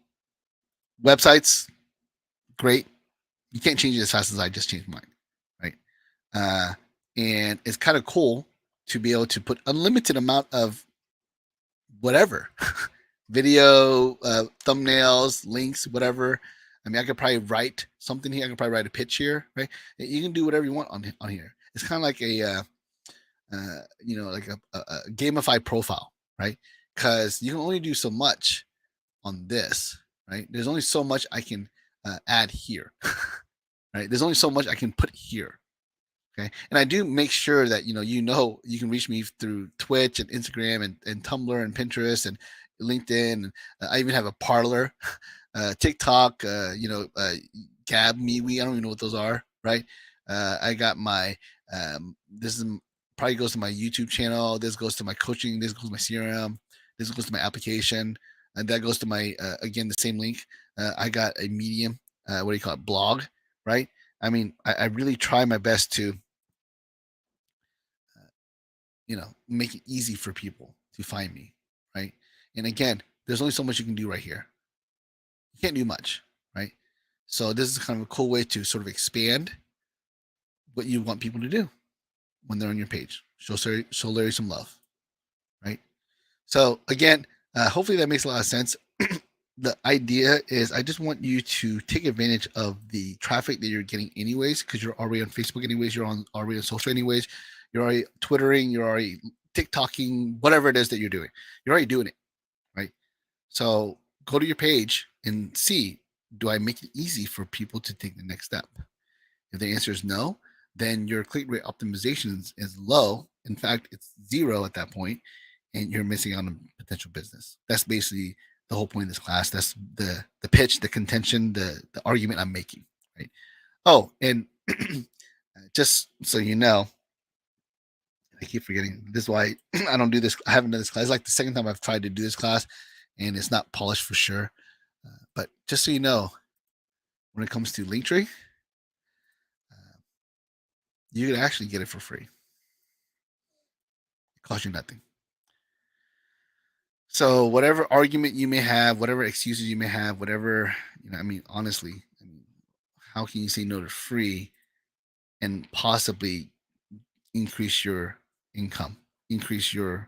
A: websites, great. You can't change it as fast as I just changed mine, right? And it's kind of cool to be able to put unlimited amount of whatever video, thumbnails, links, whatever. I mean, I could probably write something here. I could probably write a pitch here, right? You can do whatever you want on here. It's kind of like a like a gamified profile, right? Because you can only do so much on this, right? There's only so much I can add here, right? There's only so much I can put here. Okay. And I do make sure that, you can reach me through Twitch and Instagram and Tumblr and Pinterest and LinkedIn. And I even have a Parlor, TikTok, Gab, MeWe. I don't even know what those are, right? I got my, this is probably goes to my YouTube channel. This goes to my coaching. This goes to my CRM. This goes to my application. And that goes to my, again, the same link. I got a Medium, what do you call it, blog, right? I mean, I really try my best to, make it easy for people to find me, right? And again, there's only so much you can do right here. You can't do much, right? So this is kind of a cool way to sort of expand what you want people to do when they're on your page. Show Larry some love, right? So again, hopefully that makes a lot of sense. The idea is I just want you to take advantage of the traffic that you're getting anyways, because you're already on Facebook anyways, you're already on social anyways, you're already Twittering, you're already TikToking, whatever it is that you're doing. You're already doing it, right? So go to your page and see, do I make it easy for people to take the next step? If the answer is no, then your click rate optimization is low. In fact, it's 0 at that point, and you're missing out on potential business. That's basically the whole point of this class. That's the pitch, the contention, the argument I'm making, right? Oh, and just so you know, I keep forgetting. This is why I don't do this. I haven't done this class. It's like the second time I've tried to do this class, and it's not polished for sure. But just so you know, when it comes to Linktree, uh, you can actually get it for free. It costs you nothing. So whatever argument you may have, whatever excuses you may have, whatever I mean, honestly, I mean, how can you say no to free and possibly increase your income, increase your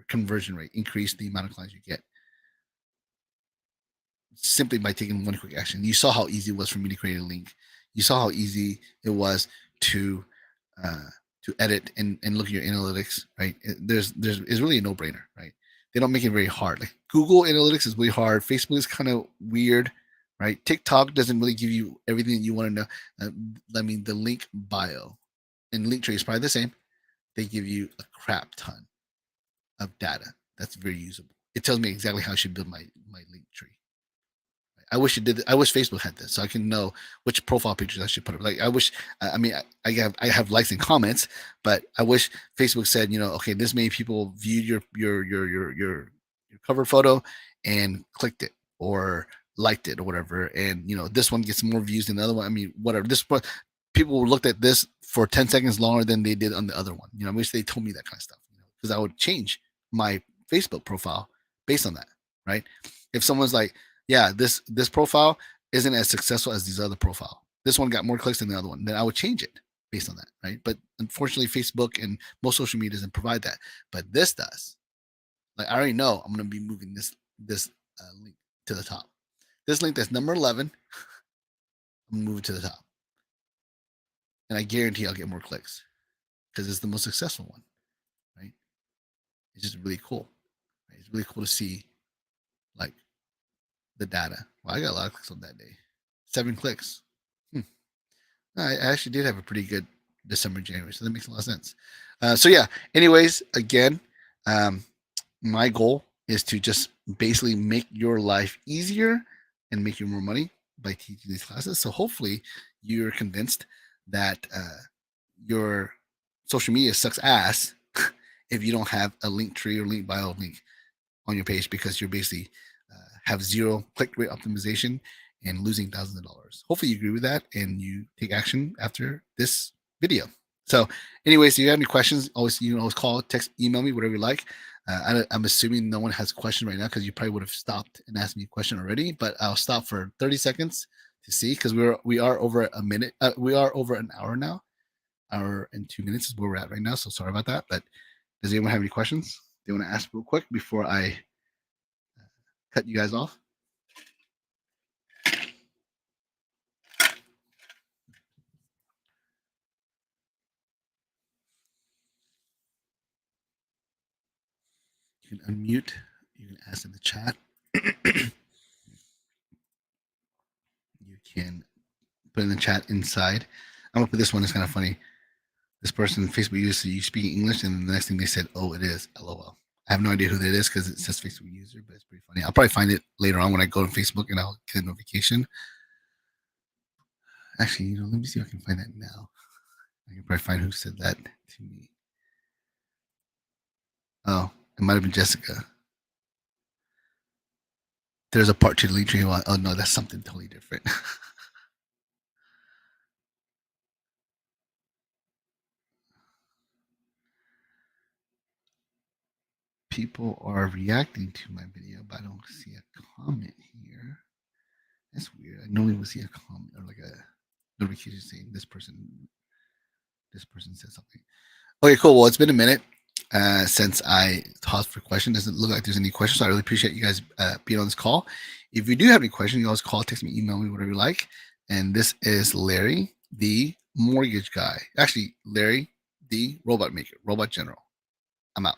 A: conversion rate, increase the amount of clients you get simply by taking one quick action? You saw how easy it was for me to create a link. You saw how easy it was to uh, to edit and look at your analytics, right? There's it's really a no brainer, right? They don't make it very hard. Like Google Analytics is really hard. Facebook is kind of weird, right? TikTok doesn't really give you everything that you want to know. I mean, the link bio and Linktree is probably the same. They give you a crap ton of data that's very usable. It tells me exactly how I should build my link tree. I wish it did. I wish Facebook had this, so I can know which profile pictures I should put up. Like I wish. I mean, I have likes and comments, but I wish Facebook said, okay, this many people viewed your cover photo and clicked it or liked it or whatever, and this one gets more views than the other one. I mean, whatever. This people looked at this for 10 seconds longer than they did on the other one. I wish they told me that kind of stuff, because I would change my Facebook profile based on that, right? If someone's like, yeah, this profile isn't as successful as these other profile. This one got more clicks than the other one. Then I would change it based on that, right? But unfortunately, Facebook and most social media doesn't provide that. But this does. Like I already know I'm going to be moving this link to the top. This link that's number 11, I'm going to move it to the top, and I guarantee I'll get more clicks because it's the most successful one, right? It's just really cool. Right? It's really cool to see, like, the data. Well, I got a lot of clicks on that day. 7 clicks. I actually did have a pretty good December, January, so that makes a lot of sense. So yeah. Anyways, again, my goal is to just basically make your life easier and make you more money by teaching these classes. So hopefully, you're convinced that your social media sucks ass if you don't have a link tree or link bio link on your page, because you're basically have zero click rate optimization and losing thousands of dollars. Hopefully you agree with that and you take action after this video. So anyways, if you have any questions, always call, text, email me, whatever you like. I'm assuming no one has a question right now, because you probably would have stopped and asked me a question already, but I'll stop for 30 seconds to see, because we are over a minute. We are over an hour now. Hour and 2 minutes is where we're at right now. So sorry about that. But does anyone have any questions they want to ask real quick before I cut you guys off? You can unmute. You can ask in the chat. You can put in the chat inside. I'm gonna put this one. It's kind of funny. This person, Facebook user, you speaking English, and the next thing they said, "Oh, it is." LOL. I have no idea who that is because it says Facebook user, but it's pretty funny. I'll probably find it later on when I go to Facebook and I'll get a notification. Actually, let me see if I can find that now. I can probably find who said that to me. Oh, it might have been Jessica. There's a part to the Linktree one. Oh no, that's something totally different. People are reacting to my video, but I don't see a comment here. That's weird. I normally would see a comment or like a notification saying this person said something. Okay, cool. Well, it's been a minute since I tossed for questions. Doesn't look like there's any questions. So I really appreciate you guys being on this call. If you do have any questions, you always call, text me, email me, whatever you like. And this is Larry, the mortgage guy. Actually, Larry, the robot maker, robot general. I'm out.